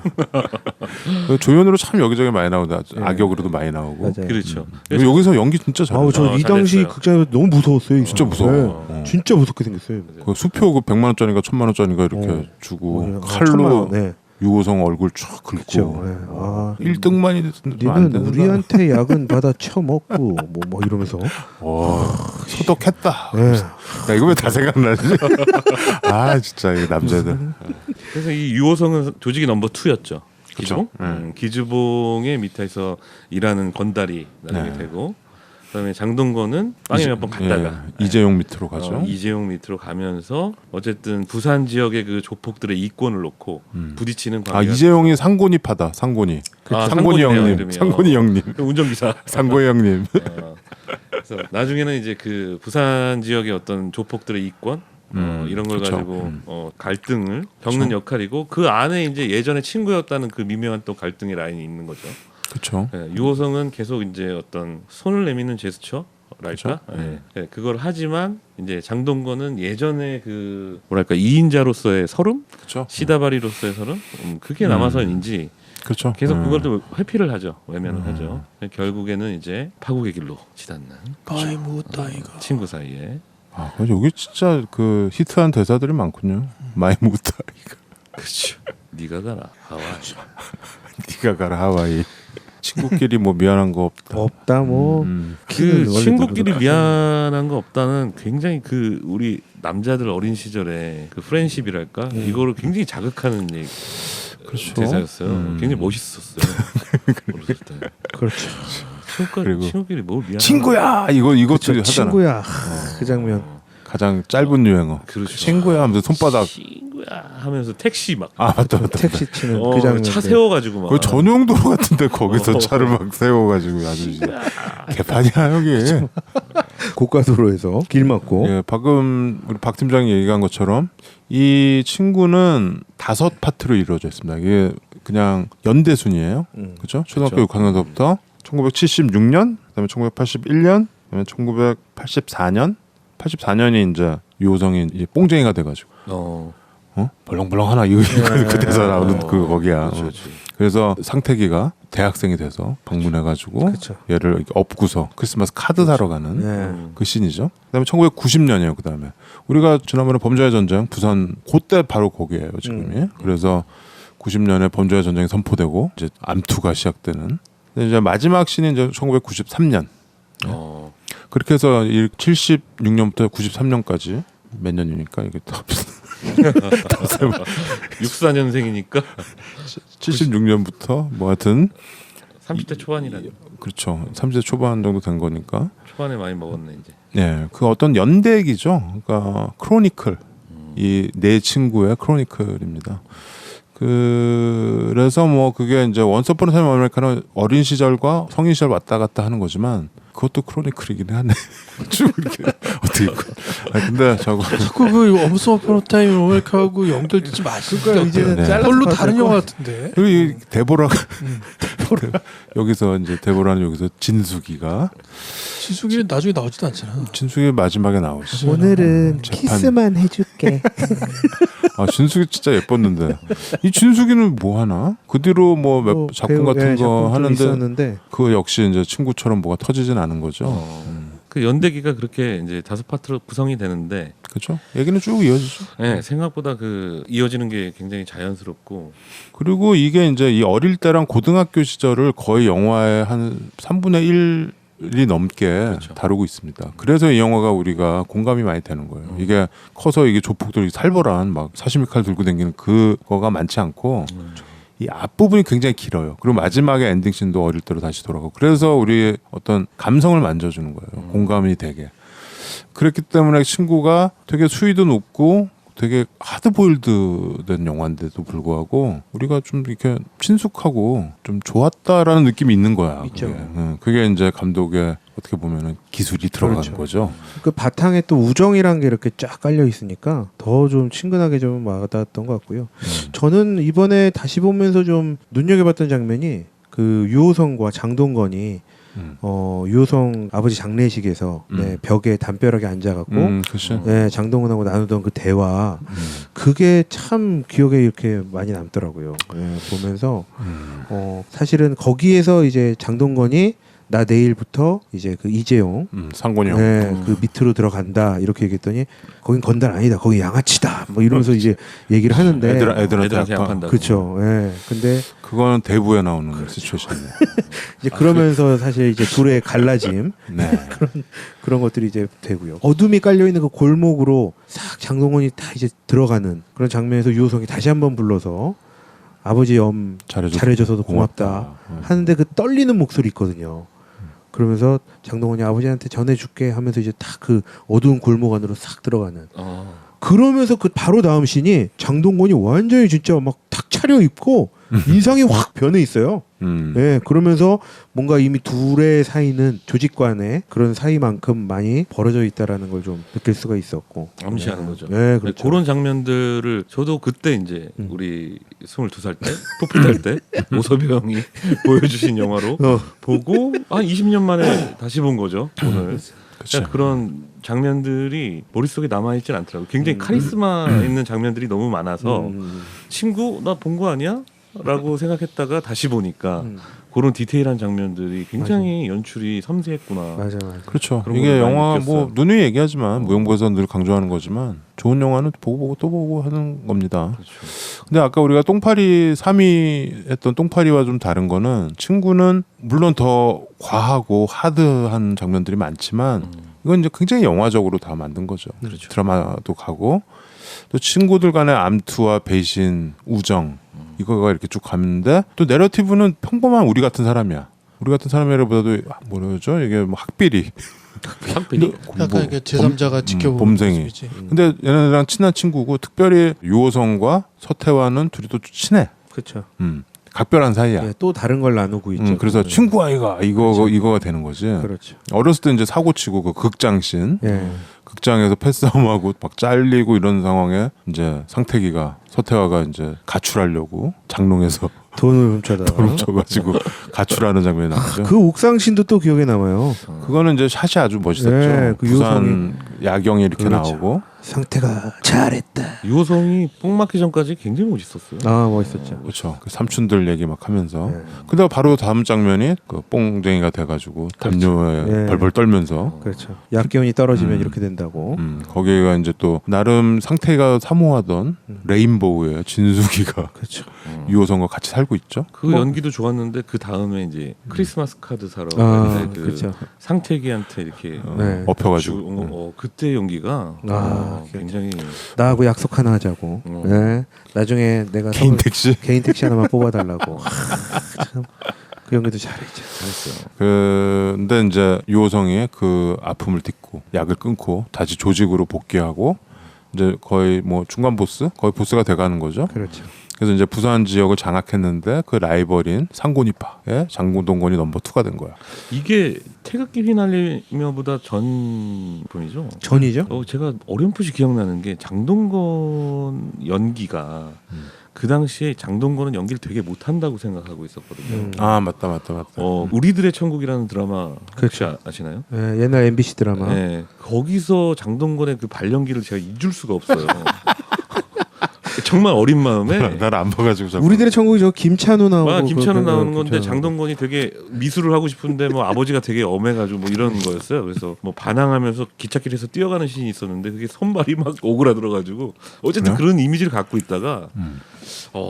Speaker 7: 그 조연으로 참 여기저기 많이 나오다.
Speaker 6: 네.
Speaker 7: 악역으로도 많이 나오고.
Speaker 6: 맞아요.
Speaker 8: 그렇죠.
Speaker 7: 그리고 여기서 연기 진짜 잘해.
Speaker 6: 아우 저 이 당시
Speaker 8: 잘했어요.
Speaker 6: 극장에서 너무 무서웠어요.
Speaker 7: 진짜 무서워.
Speaker 6: 네. 진짜 무섭게 생겼어요.
Speaker 7: 그 수표 그 100만 원짜리가 1000만 원짜리가 이렇게 주고
Speaker 6: 천만
Speaker 7: 칼로
Speaker 6: 원, 네.
Speaker 7: 유호성 얼굴 쫙
Speaker 6: 그렇죠.
Speaker 7: 긁고.
Speaker 6: 네. 아,
Speaker 7: 1등만이 됐으면 안
Speaker 6: 니는
Speaker 7: 되는
Speaker 6: 우리한테 약은 받아 처먹고 뭐 이러면서.
Speaker 7: 와, 소독했다.
Speaker 6: 네.
Speaker 7: 야, 이거 왜 다 생각나지? 아, 진짜 이 남자들.
Speaker 8: 그래서 이 유호성은 조직이 넘버 2였죠. 기주봉.
Speaker 7: 그렇죠.
Speaker 8: 기주봉의 밑에서 일하는 건달이 나중에
Speaker 7: 네.
Speaker 8: 되고, 그다음에 장동건은 빵에 몇 번 갔다가
Speaker 7: 예, 이재용 밑으로 가죠.
Speaker 8: 이재용 밑으로 가면서 어쨌든 부산 지역의 그 조폭들의 이권을 놓고 부딪히는 관계가.
Speaker 7: 아, 이재용이 상고니파다. 상고니.
Speaker 8: 아,
Speaker 7: 상고니
Speaker 8: 상고니네요,
Speaker 7: 형님.
Speaker 8: 이름이요.
Speaker 7: 상고니 형님.
Speaker 8: 그 운전기사.
Speaker 7: 상고니 형님.
Speaker 8: 그래서 나중에는 이제 그 부산 지역의 어떤 조폭들의 이권 이런 걸
Speaker 7: 그쵸.
Speaker 8: 가지고 갈등을 겪는 역할이고, 그 안에 이제 예전에 친구였다는 그 미묘한 또 갈등의 라인이 있는 거죠.
Speaker 7: 그렇죠.
Speaker 8: 예, 유호성은 계속 이제 어떤 손을 내미는 제스처랄까,
Speaker 7: 그쵸?
Speaker 8: 예, 그걸 하지만 이제 장동건은 예전에 그 뭐랄까 2인자로서의 서름,
Speaker 7: 그렇죠.
Speaker 8: 시다바리로서의 서름, 그게 남아서인지
Speaker 7: 그렇죠.
Speaker 8: 계속 그걸 또 회피를 하죠, 외면을 하죠. 결국에는 이제 파국의 길로 치닫는
Speaker 5: 아이 못다이가.
Speaker 8: 친구 사이에.
Speaker 7: 아, 여기 진짜 그 히트한 대사들이 많군요. 마이 무타이가.
Speaker 8: 그렇죠. 네가 가라 하와이.
Speaker 7: 네가 가라 하와이. 친구끼리 뭐 미안한 거 없다.
Speaker 6: 없다 뭐.
Speaker 8: 그
Speaker 6: 원래
Speaker 8: 친구끼리
Speaker 6: 누구나
Speaker 8: 미안한 거 없다는 굉장히 그 우리 남자들 어린 시절에 그 프렌십이랄까 이거를 굉장히 자극하는 얘기.
Speaker 7: 그렇죠.
Speaker 8: 대사였어요. 굉장히 멋있었어요. 어렸을 때.
Speaker 6: 그렇죠.
Speaker 7: 그리고
Speaker 8: 친구끼리 뭘 미안.
Speaker 7: 친구야 이것도
Speaker 6: 그렇죠.
Speaker 7: 하잖아.
Speaker 6: 친구야. 그 장면.
Speaker 7: 가장 짧은 유행어.
Speaker 8: 그렇죠.
Speaker 7: 친구야 하면서 손바닥.
Speaker 8: 친구야 하면서 택시 막.
Speaker 7: 아 맞다.
Speaker 6: 택시 치는 그 장면.
Speaker 8: 차 세워가지고 막.
Speaker 7: 그 전용도로 같은데 거기서 차를 막 세워가지고 아주 개판이야 여기.
Speaker 6: 고가도로에서 길 막고.
Speaker 7: 예, 방금 우리 박 팀장이 얘기한 것처럼 이 친구는 5파트로 이루어져 있습니다. 이게 그냥 연대 순이에요. 그렇죠? 초등학교 6학년서부터 1976년, 그다음에 1981년, 그다음에 1984년. 84년이 이제 유호성이 이제 뽕쟁이가 돼가지고 벌렁벌렁 하나 이거 그 대사 나오는 그 거기야.
Speaker 8: 그렇죠, 그렇죠.
Speaker 7: 그래서 상태기가 대학생이 돼서 방문해가지고
Speaker 6: 그렇죠.
Speaker 7: 얘를 이렇게 업고서 크리스마스 카드 사러 가는
Speaker 6: 네.
Speaker 7: 그 씬이죠. 그다음에 1990년이에요. 그다음에 우리가 지난번에 범죄의 전쟁 부산 그때 바로 거기에요 지금이. 그래서 90년에 범죄의 전쟁이 선포되고 이제 암투가 시작되는. 근데 이제 마지막 씬이 이제 1993년. 그렇게 해서 76년부터 93년까지 몇 년이니까 이게 다
Speaker 8: 64년생이니까
Speaker 7: 76년부터 뭐 하여튼
Speaker 8: 30대 초반이라니.
Speaker 7: 그렇죠. 30대 초반 정도 된 거니까.
Speaker 8: 초반에 많이 먹었네 이제.
Speaker 7: 네, 그 어떤 연대기죠. 그러니까 크로니클. 이 내 친구의 크로니클입니다. 그래서 뭐 그게 이제 원서 어폰 타임 아메리카는 어린 시절과 성인 시절 왔다 갔다 하는 거지만 그것도 크로니클이긴 하네. 쭉 이렇게 어떻게 근데 저거
Speaker 5: 자꾸 그 원스 어폰 타임 아메리카하고 연결되지 마실까요? 이제는
Speaker 7: 네.
Speaker 5: 별로 다른 영화 같은데.
Speaker 7: 그리고 이 데보라가 여기서 이제 데보라는 여기서 진숙이가
Speaker 5: 지숙이는 나중에 나오지도 않잖아.
Speaker 7: 진숙이 마지막에 나오시죠.
Speaker 6: 오늘은
Speaker 7: 재판.
Speaker 6: 키스만 해줄게.
Speaker 7: 아 진숙이 진짜 예뻤는데 이 진숙이는 뭐 하나? 그 뒤로 뭐 몇 작품 같은 거 하는데
Speaker 6: 있었는데.
Speaker 7: 그 역시 이제 친구처럼 뭐가 터지진 않은 거죠.
Speaker 8: 그 연대기가 그렇게 이제 5파트로 구성이 되는데,
Speaker 7: 그렇죠. 얘기는 쭉 이어지죠.
Speaker 8: 네, 생각보다 그 이어지는 게 굉장히 자연스럽고.
Speaker 7: 그리고 이게 이제 이 어릴 때랑 고등학교 시절을 거의 영화의 한 3분의 1이 넘게
Speaker 8: 그렇죠.
Speaker 7: 다루고 있습니다. 그래서 이 영화가 우리가 공감이 많이 되는 거예요. 이게 커서 이게 조폭들이 살벌한 막 사시미 칼 들고 다니는 그거가 많지 않고 이 앞부분이 굉장히 길어요. 그리고 마지막에 엔딩 씬도 어릴 때로 다시 돌아가고 그래서 우리의 어떤 감성을 만져주는 거예요. 공감이 되게. 그렇기 때문에 친구가 되게 수위도 높고 되게 하드보일드 된 영화인데도 불구하고 우리가 좀 이렇게 친숙하고 좀 좋았다라는 느낌이 있는 거야.
Speaker 6: 있죠.
Speaker 7: 그게, 그게 이제 감독의 어떻게 보면은 기술이 들어가는
Speaker 6: 그렇죠.
Speaker 7: 거죠.
Speaker 6: 그 바탕에 또 우정이란 게 이렇게 쫙 깔려 있으니까 더 좀 친근하게 좀 와닿았던 것 같고요. 저는 이번에 다시 보면서 좀 눈여겨봤던 장면이 그 유호성과 장동건이 유호성 아버지 장례식에서 네, 벽에 담벼락에 앉아갖고
Speaker 7: 그렇죠.
Speaker 6: 네, 장동건하고 나누던 그 대화 그게 참 기억에 이렇게 많이 남더라고요. 네, 보면서 사실은 거기에서 이제 장동건이 나 내일부터 이제 그 이재용
Speaker 7: 상곤이 형.
Speaker 6: 네, 그 밑으로 들어간다 이렇게 얘기했더니 거긴 건달 아니다 거기 양아치다 뭐 이러면서 이제 얘기를 하는데
Speaker 8: 애들한테 약한다고.
Speaker 6: 그렇죠. 예. 근데
Speaker 7: 그거는 대부에 나오는 시츄에이션이에요.
Speaker 6: 이제 그러면서 사실 이제 둘의 갈라짐
Speaker 7: 네.
Speaker 6: 그런 것들이 이제 되고요. 어둠이 깔려 있는 그 골목으로 싹 장동건이 다 이제 들어가는 그런 장면에서 유호성이 다시 한번 불러서 아버지 엄 잘해줘서도 고맙다 하는데 그 떨리는 목소리 있거든요. 그러면서 장동건이 아버지한테 전해줄게 하면서 이제 딱 그 어두운 골목 안으로 싹 들어가는. 그러면서 그 바로 다음 씬이 장동건이 완전히 진짜 막 탁 차려입고 인상이 확 변해 있어요. 네, 그러면서 뭔가 이미 둘의 사이는 조직 간의 그런 사이만큼 많이 벌어져 있다라는 걸 좀 느낄 수가 있었고
Speaker 8: 암시하는 거죠.
Speaker 6: 네, 그렇죠.
Speaker 8: 그런 장면들을 저도 그때 이제 우리 22살 때 토플 때 오섭이 형이 보여주신 영화로 보고 한 20년 만에 다시 본 거죠. 오늘. 그러니까 그런 장면들이 머릿속에 남아있진 않더라고요. 굉장히 카리스마 있는 장면들이 너무 많아서 친구 나 본 거 아니야? 라고 생각했다가 다시 보니까 그런 디테일한 장면들이 굉장히 연출이 섬세했구나.
Speaker 6: 맞아.
Speaker 7: 그렇죠.
Speaker 8: 그런
Speaker 7: 이게
Speaker 8: 걸 많이
Speaker 7: 영화
Speaker 8: 느꼈어요.
Speaker 7: 뭐 누누이 얘기하지만 무용부에서 늘 강조하는 거지만 좋은 영화는 보고 또 보고 하는 겁니다.
Speaker 8: 그렇죠.
Speaker 7: 근데 아까 우리가 똥파리 3위 했던 똥파리와 좀 다른 거는 친구는 물론 더 과하고 하드한 장면들이 많지만 이건 이제 굉장히 영화적으로 다 만든 거죠.
Speaker 8: 그렇죠.
Speaker 7: 드라마도 가고 또 친구들 간의 암투와 배신, 우정 이거가 이렇게 쭉 가는데 또 내러티브는 평범한 우리 같은 사람이야. 우리 같은 사람이라보다도 뭐라 그러죠? 이게 뭐 학비리.
Speaker 8: 학비리?
Speaker 5: 약간 이게 제3자가 지켜보는
Speaker 7: 범생이.
Speaker 5: 모습이지.
Speaker 7: 근데 얘네들랑 친한 친구고 특별히 유호성과 서태와는 둘이 또 친해.
Speaker 6: 그렇죠.
Speaker 7: 각별한 사이야.
Speaker 6: 네, 또 다른 걸 나누고 있죠.
Speaker 7: 그래서 친구 아이가 이거가 되는 거지.
Speaker 6: 그렇죠.
Speaker 7: 어렸을 때 이제 사고 치고 그 극장신.
Speaker 6: 예.
Speaker 7: 극장에서 패싸움하고 막 잘리고 이런 상황에 이제 상태기가 서태화가 이제 가출하려고 장롱에서
Speaker 6: 돈을 훔쳐다가
Speaker 7: 훔쳐가지고 가출하는 장면이 나오죠.
Speaker 6: 그 옥상신도 또 기억에 남아요.
Speaker 7: 그거는 이제 샷이 아주 멋있었죠.
Speaker 6: 네, 그
Speaker 7: 부산 야경이 이렇게
Speaker 6: 그렇죠.
Speaker 7: 나오고
Speaker 6: 상태가 잘했다.
Speaker 8: 유호성이 뽕 맞기 전까지 굉장히 멋있었어요.
Speaker 6: 아 멋있었죠.
Speaker 7: 그렇죠. 그 삼촌들 얘기 막 하면서.
Speaker 6: 네.
Speaker 7: 근데 바로 다음 장면이 그 뽕쟁이가 돼가지고 담요에
Speaker 6: 네.
Speaker 7: 벌벌 떨면서.
Speaker 6: 그렇죠. 약기운이 떨어지면 이렇게 된다고.
Speaker 7: 거기가 이제 또 나름 상태가 사모하던 레인보우의 진숙이가
Speaker 6: 그렇죠.
Speaker 7: 유호성과 같이 살고 있죠.
Speaker 8: 그 연기도 좋았는데 그 다음에 이제 크리스마스 카드 사러
Speaker 6: 아
Speaker 8: 갔는데 그
Speaker 6: 그렇죠.
Speaker 8: 상태기한테 이렇게
Speaker 6: 네.
Speaker 7: 엎혀가지고.
Speaker 8: 그때 연기가 굉장히
Speaker 6: 나하고 약속 하나 하자고. 네. 나중에 내가
Speaker 7: 개인 택시.
Speaker 6: 개인 택시 하나만 뽑아달라고. 참. 그 연기도 잘했죠.
Speaker 8: 잘했어요.
Speaker 7: 근데 이제 유호성이 그 아픔을 딛고 약을 끊고 다시 조직으로 복귀하고 이제 거의 뭐 중간 보스, 거의 보스가 돼가는 거죠.
Speaker 6: 그렇죠.
Speaker 7: 그래서 이제 부산 지역을 장악했는데 그 라이벌인 상고니파의 장군동건이 넘버 2가 된 거야.
Speaker 8: 이게 태극기 휘날리며보다 전 분이죠.
Speaker 6: 전이죠?
Speaker 8: 제가 어렴풋이 기억나는 게 장동건 연기가 그 당시에 장동건은 연기를 되게 못한다고 생각하고 있었거든요.
Speaker 7: 아 맞다.
Speaker 8: 우리들의 천국이라는 드라마 혹시
Speaker 6: 그렇죠.
Speaker 8: 아시나요?
Speaker 6: 네, 옛날 MBC 드라마.
Speaker 8: 네, 거기서 장동건의 그 발연기를 제가 잊을 수가 없어요. 정말 어린 마음에
Speaker 7: 나를 안 봐가지고 자꾸.
Speaker 6: 우리들의 천국이 저 김찬우 나오고.
Speaker 8: 김찬우 나오는
Speaker 6: 그
Speaker 8: 건데
Speaker 6: 김찬우.
Speaker 8: 장동건이 되게 미술을 하고 싶은데 뭐 아버지가 되게 엄해가지고 뭐 이런 거였어요. 그래서 뭐 반항하면서 기찻길에서 뛰어가는 씬이 있었는데 그게 손발이 막 오그라들어가지고 어쨌든
Speaker 7: 그래?
Speaker 8: 그런 이미지를 갖고 있다가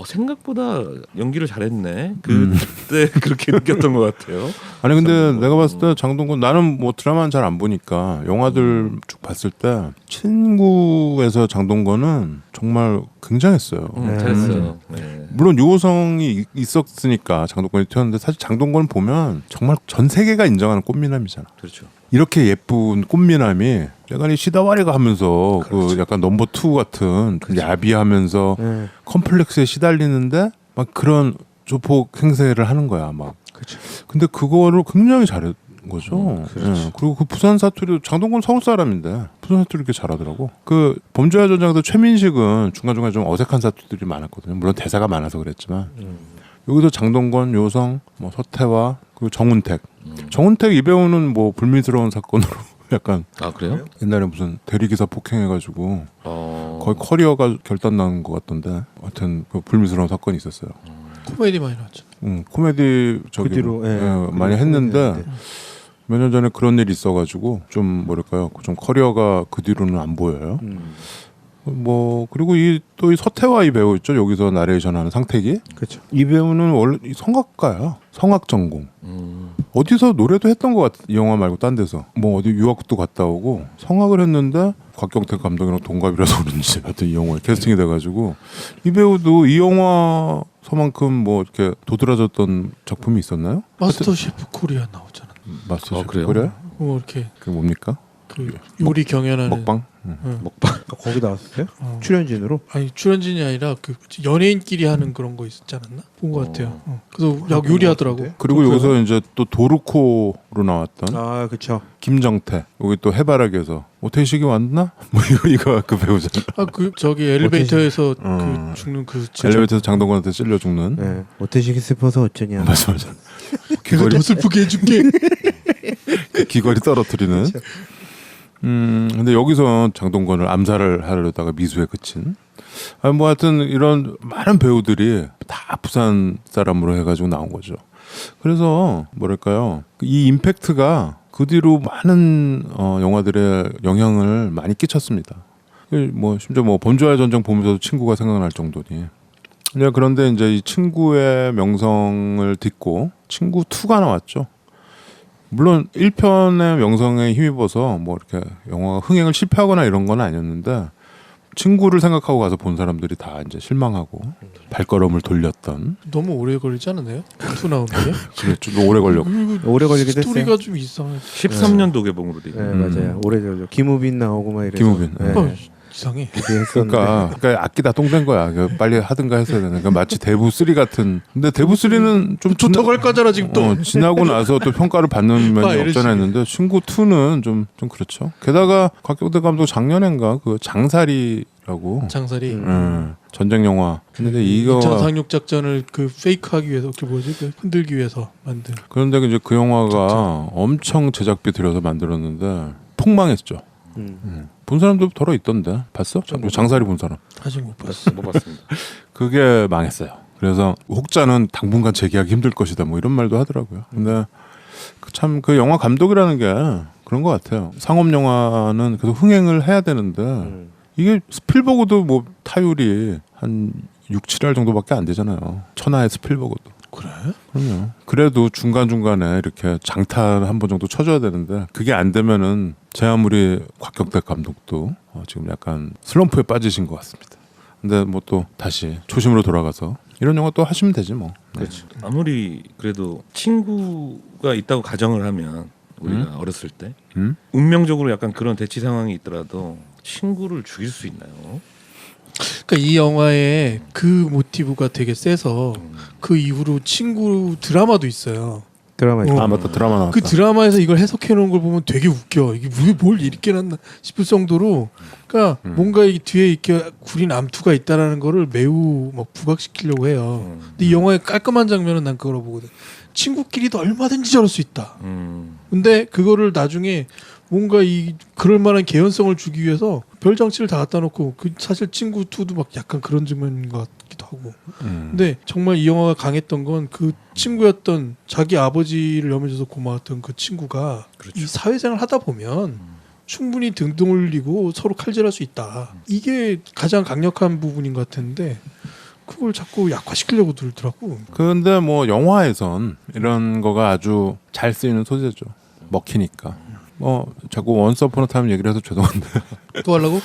Speaker 8: 생각보다 연기를 잘했네. 그때 그렇게 느꼈던 것 같아요.
Speaker 7: 아니 근데 내가 봤을 때 장동건 나는 뭐 드라마는 잘 안 보니까 영화들 쭉 봤을 때 친구에서 장동건은 정말 굉장했어요.
Speaker 8: 잘했어요. 네.
Speaker 7: 물론 유호성이 있었으니까 장동건이 튀었는데 사실 장동건 보면 정말 전 세계가 인정하는 꽃미남이잖아.
Speaker 8: 그렇죠.
Speaker 7: 이렇게 예쁜 꽃미남이 약간 이 시다와리가 하면서 그 약간 넘버 2 같은 그 야비하면서
Speaker 6: 네.
Speaker 7: 컴플렉스에 시달리는데 막 그런 조폭 행세를 하는 거야 막.
Speaker 6: 그렇죠.
Speaker 7: 근데 그거를 굉장히 잘한 거죠.
Speaker 6: 그렇지.
Speaker 7: 예. 그리고 그 부산 사투리도 장동건 서울 사람인데 부산 사투리 이렇게 잘하더라고. 그 범죄와 전쟁도 최민식은 중간중간에 좀 어색한 사투리들이 많았거든요. 물론 대사가 많아서 그랬지만 여기도 장동건, 요성, 뭐 서태와 그리고 정운택. 정운택 이 배우는 뭐 불미스러운 사건으로 약간
Speaker 8: 아 그래요?
Speaker 7: 옛날에 무슨 대리기사 폭행해가지고 거의 커리어가 결단난 것 같던데 하여튼 그 불미스러운 사건이 있었어요.
Speaker 5: 코미디 많이 나왔죠.
Speaker 7: 코미디 저기
Speaker 6: 그 뒤로, 예.
Speaker 7: 많이 했는데 몇 년 전에 그런 일이 있어가지고 좀 뭐랄까요, 좀 커리어가 그 뒤로는 안 보여요. 뭐 그리고 또 이 서태와 이 배우 있죠. 여기서 나레이션하는 상택이.
Speaker 6: 그렇죠.
Speaker 7: 이 배우는 원래 이 성악가야. 성악 전공. 어디서 노래도 했던 것 같아. 이 영화 말고 딴 데서. 뭐 어디 유학도 갔다 오고 성악을 했는데 곽경택 감독이랑 동갑이라서 그런지 하여튼 이 영화에 캐스팅이 돼가지고 이 배우도 이 영화서만큼 뭐 이렇게 도드라졌던 작품이 있었나요?
Speaker 5: 마스터 셰프 코리아 나오잖아.
Speaker 7: 마스터 셰프
Speaker 8: 그래요?
Speaker 7: 그래?
Speaker 5: 뭐 이렇게
Speaker 7: 그게 뭡니까?
Speaker 5: 그 요리 경연하는
Speaker 7: 먹방?
Speaker 6: 거기 나왔어요?
Speaker 5: 어.
Speaker 6: 출연진으로?
Speaker 5: 아니 출연진이 아니라 그 연예인끼리 하는 그런 거 있었지 않았나? 본 것 같아요. 그래서 약 요리하더라고.
Speaker 7: 그리고 여기서 이제 또 도르코로 나왔던
Speaker 6: 아 그렇죠.
Speaker 7: 김정태. 여기 또 해바라기에서 오태식이 왔나? 뭐 이거 그 배우잖아.
Speaker 5: 그 저기 엘리베이터에서 그
Speaker 7: 어.
Speaker 5: 죽는 그
Speaker 7: 엘리베이터에서 장동건한테 찔려 죽는.
Speaker 6: 네. 어태식이 슬퍼서 어쩌냐.
Speaker 7: 맞아.
Speaker 5: 걔가 더 슬프게 해줄게.
Speaker 7: 그 귀걸이 떨어뜨리는. 근데 여기서 장동건을 암살을 하려다가 미수에 그친. 뭐 하여튼 이런 많은 배우들이 다 부산 사람으로 해가지고 나온 거죠. 그래서 뭐랄까요, 이 임팩트가 그 뒤로 많은 영화들의 영향을 많이 끼쳤습니다. 뭐 심지어 뭐 범죄와의 전쟁 보면서도 친구가 생각날 정도니. 그런데 이제 이 친구의 명성을 딛고 친구 2가 나왔죠. 물론 1편의 명성에 힘입어서 뭐 이렇게 영화가 흥행을 실패하거나 이런 건 아니었는데 친구를 생각하고 가서 본 사람들이 다 이제 실망하고 발걸음을 돌렸던.
Speaker 5: 너무 오래 걸리지 않았나요? 투 나오는 게?
Speaker 7: 그래 좀 오래 걸렸고.
Speaker 6: 오래 걸리기도
Speaker 5: 스토리가 좀 이상해.
Speaker 8: 13년도 개봉으로 돼
Speaker 6: 네,
Speaker 8: 있는.
Speaker 6: 맞아요. 오래 걸려. 김우빈 나오고 막 이래서.
Speaker 7: 김우빈.
Speaker 6: 네.
Speaker 5: 이상해.
Speaker 6: 그렇게 했었는데.
Speaker 7: 그러니까 악기 다 똥된 거야. 빨리 하든가 했어야 되는. 그러니까 마치 대부 3 같은. 근데 대부 3는 좀
Speaker 5: 더 갈 거잖아 지금 또.
Speaker 7: 지나고 나서 또 평가를 받는 면이
Speaker 5: 이러지.
Speaker 7: 없잖아 했는데 친구 2는 좀 그렇죠. 게다가 곽경택 감독 작년엔가 그 장사리라고
Speaker 5: 장사리.
Speaker 7: 전쟁 영화. 근데 이거
Speaker 5: 전상륙 작전을 그 페이크하기 위해서 그 뭐지 그 흔들기 위해서 만든.
Speaker 7: 그런데 이제 그 영화가 엄청 제작비 들여서 만들었는데 폭망했죠. 본 사람도 덜어 있던데 봤어? 장사리 본 사람.
Speaker 5: 아직 못 봤어.
Speaker 8: 못 봤습니다.
Speaker 7: 그게 망했어요. 그래서 혹자는 당분간 재기하기 힘들 것이다 뭐 이런 말도 하더라고요. 근데 참 그 영화 감독이라는 게 그런 것 같아요. 상업 영화는 계속 흥행을 해야 되는데 이게 스필버그도 뭐 타율이 한 6, 7할 정도밖에 안 되잖아요. 천하의 스필버그도.
Speaker 5: 그래?
Speaker 7: 그럼요. 그래도 중간중간에 이렇게 장타 한 번 정도 쳐줘야 되는데 그게 안 되면은 제 아무리 곽경택 감독도 지금 약간 슬럼프에 빠지신 것 같습니다. 근데 뭐 또 다시 초심으로 돌아가서 이런 영화 또 하시면 되지 뭐.
Speaker 8: 그렇죠. 아무리 그래도 친구가 있다고 가정을 하면 우리가 어렸을 때 운명적으로 약간 그런 대치 상황이 있더라도 친구를 죽일 수 있나요?
Speaker 5: 그러니까 이 영화의 그 모티브가 되게 세서 그 이후로 친구 드라마도 있어요.
Speaker 6: 드라마
Speaker 5: 어.
Speaker 7: 아 맞다 드라마 나왔다.
Speaker 5: 그 드라마에서 이걸 해석해 놓은 걸 보면 되게 웃겨. 이게 뭘 이렇게 놨나 싶을 정도로, 그러니까 뭔가 이 뒤에 이렇게 구린 암투가 있다라는 거를 매우 막 부각시키려고 해요. 근데 이 영화의 깔끔한 장면은 난 그거로 보거든. 친구끼리도 얼마든지 저럴 수 있다. 근데 그거를 나중에 뭔가 이 그럴 만한 개연성을 주기 위해서 별 장치를 다 갖다 놓고 그 사실 친구 2도 막 약간 그런 장면인 것 같기도 하고. 근데 정말 이 영화가 강했던 건 그 친구였던 자기 아버지를 염려줘서 고마웠던 그 친구가 이 사회생활 하다 보면 충분히 등등 올리고 서로 칼질할 수 있다. 이게 가장 강력한 부분인 것 같은데 그걸 자꾸 약화시키려고 들더라고.
Speaker 7: 근데 뭐 영화에선 이런 거가 아주 잘 쓰이는 소재죠. 먹히니까. 뭐 자꾸 원스 어폰 어 타임 얘기를 해서 죄송한데
Speaker 5: 또 하려고?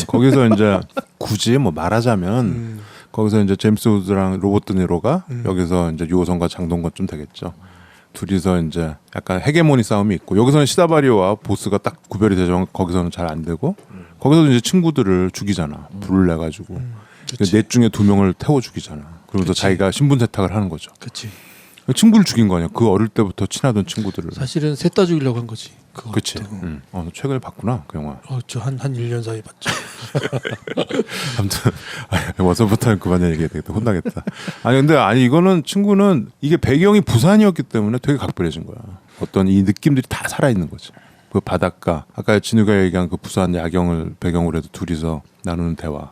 Speaker 7: 거기서 이제 굳이 뭐 말하자면 거기서 이제 제임스 우드랑 로버트 드니로가 여기서 이제 유호선과 장동건쯤 되겠죠. 둘이서 이제 약간 헤게모니 싸움이 있고 여기서는 시다바리오와 보스가 딱 구별이 되지만 거기서는 잘 안 되고 거기서 이제 친구들을 죽이잖아. 불을 내 가지고 넷 중에 2명을 태워 죽이잖아. 그러면서 자기가 신분 세탁을 하는 거죠.
Speaker 5: 그렇지.
Speaker 7: 친구를 죽인 거 아니야. 그 어릴 때부터 친하던 친구들을.
Speaker 5: 사실은 셋 다 죽이려고 한 거지.
Speaker 7: 그렇지. 너 최근에 봤구나 그 영화.
Speaker 5: 저한 1년 사이 봤죠.
Speaker 7: 아무튼 원서부터는 그만 얘기해야 되겠다. 혼나겠다. 아니 이거는 친구는 이게 배경이 부산이었기 때문에 되게 각별해진 거야. 어떤 이 느낌들이 다 살아있는 거지. 그 바닷가 아까 진우가 얘기한 그 부산 야경을 배경으로 해서 둘이서 나누는 대화.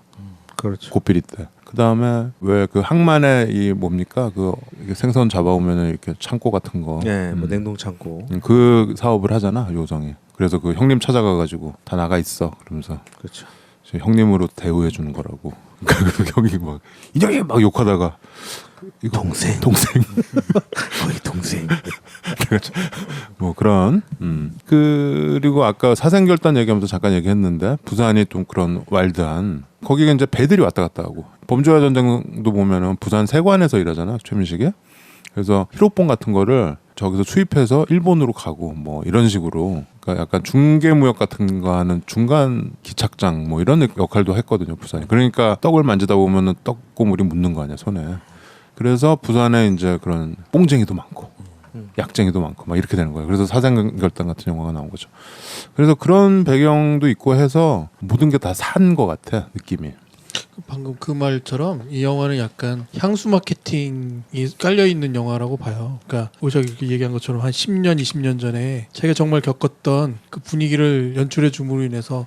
Speaker 6: 그렇죠.
Speaker 7: 고삐리 때. 그 다음에 왜 그 항만에 이 뭡니까 그 이게 생선 잡아오면은 이렇게 창고 같은 거.
Speaker 6: 네, 뭐 냉동 창고.
Speaker 7: 그 사업을 하잖아 요정이. 그래서 그 형님 찾아가가지고 다 나가 있어. 그러면서
Speaker 6: 그렇죠.
Speaker 7: 형님으로 대우해 주는 거라고. 그 형이 막 이정이 막 욕하다가 이거 동생
Speaker 6: 거의 동생.
Speaker 7: 뭐 그런. 그리고 아까 사생결단 얘기하면서 잠깐 얘기했는데 부산이 좀 그런 와일드한 거기가 이제 배들이 왔다 갔다 하고 범죄와 전쟁도 보면은 부산 세관에서 일하잖아 최민식이. 그래서 히로뽕 같은 거를 저기서 수입해서 일본으로 가고 뭐 이런 식으로 그러니까 약간 중개무역 같은 거 하는 중간 기착장 뭐 이런 역할도 했거든요 부산이. 그러니까 떡을 만지다 보면은 떡 고물이 묻는 거 아니야 손에. 그래서 부산에 이제 그런 뽕쟁이도 많고 약쟁이도 많고 막 이렇게 되는 거예요. 그래서 사생결단 같은 영화가 나온 거죠. 그래서 그런 배경도 있고 해서 모든 게 다 산 것 같아 느낌이.
Speaker 5: 방금 그 말처럼 이 영화는 약간 향수 마케팅이 깔려 있는 영화라고 봐요. 그러니까 오작이 얘기한 것처럼 한 10년, 20년 전에 자기가 정말 겪었던 그 분위기를 연출해 줌으로 인해서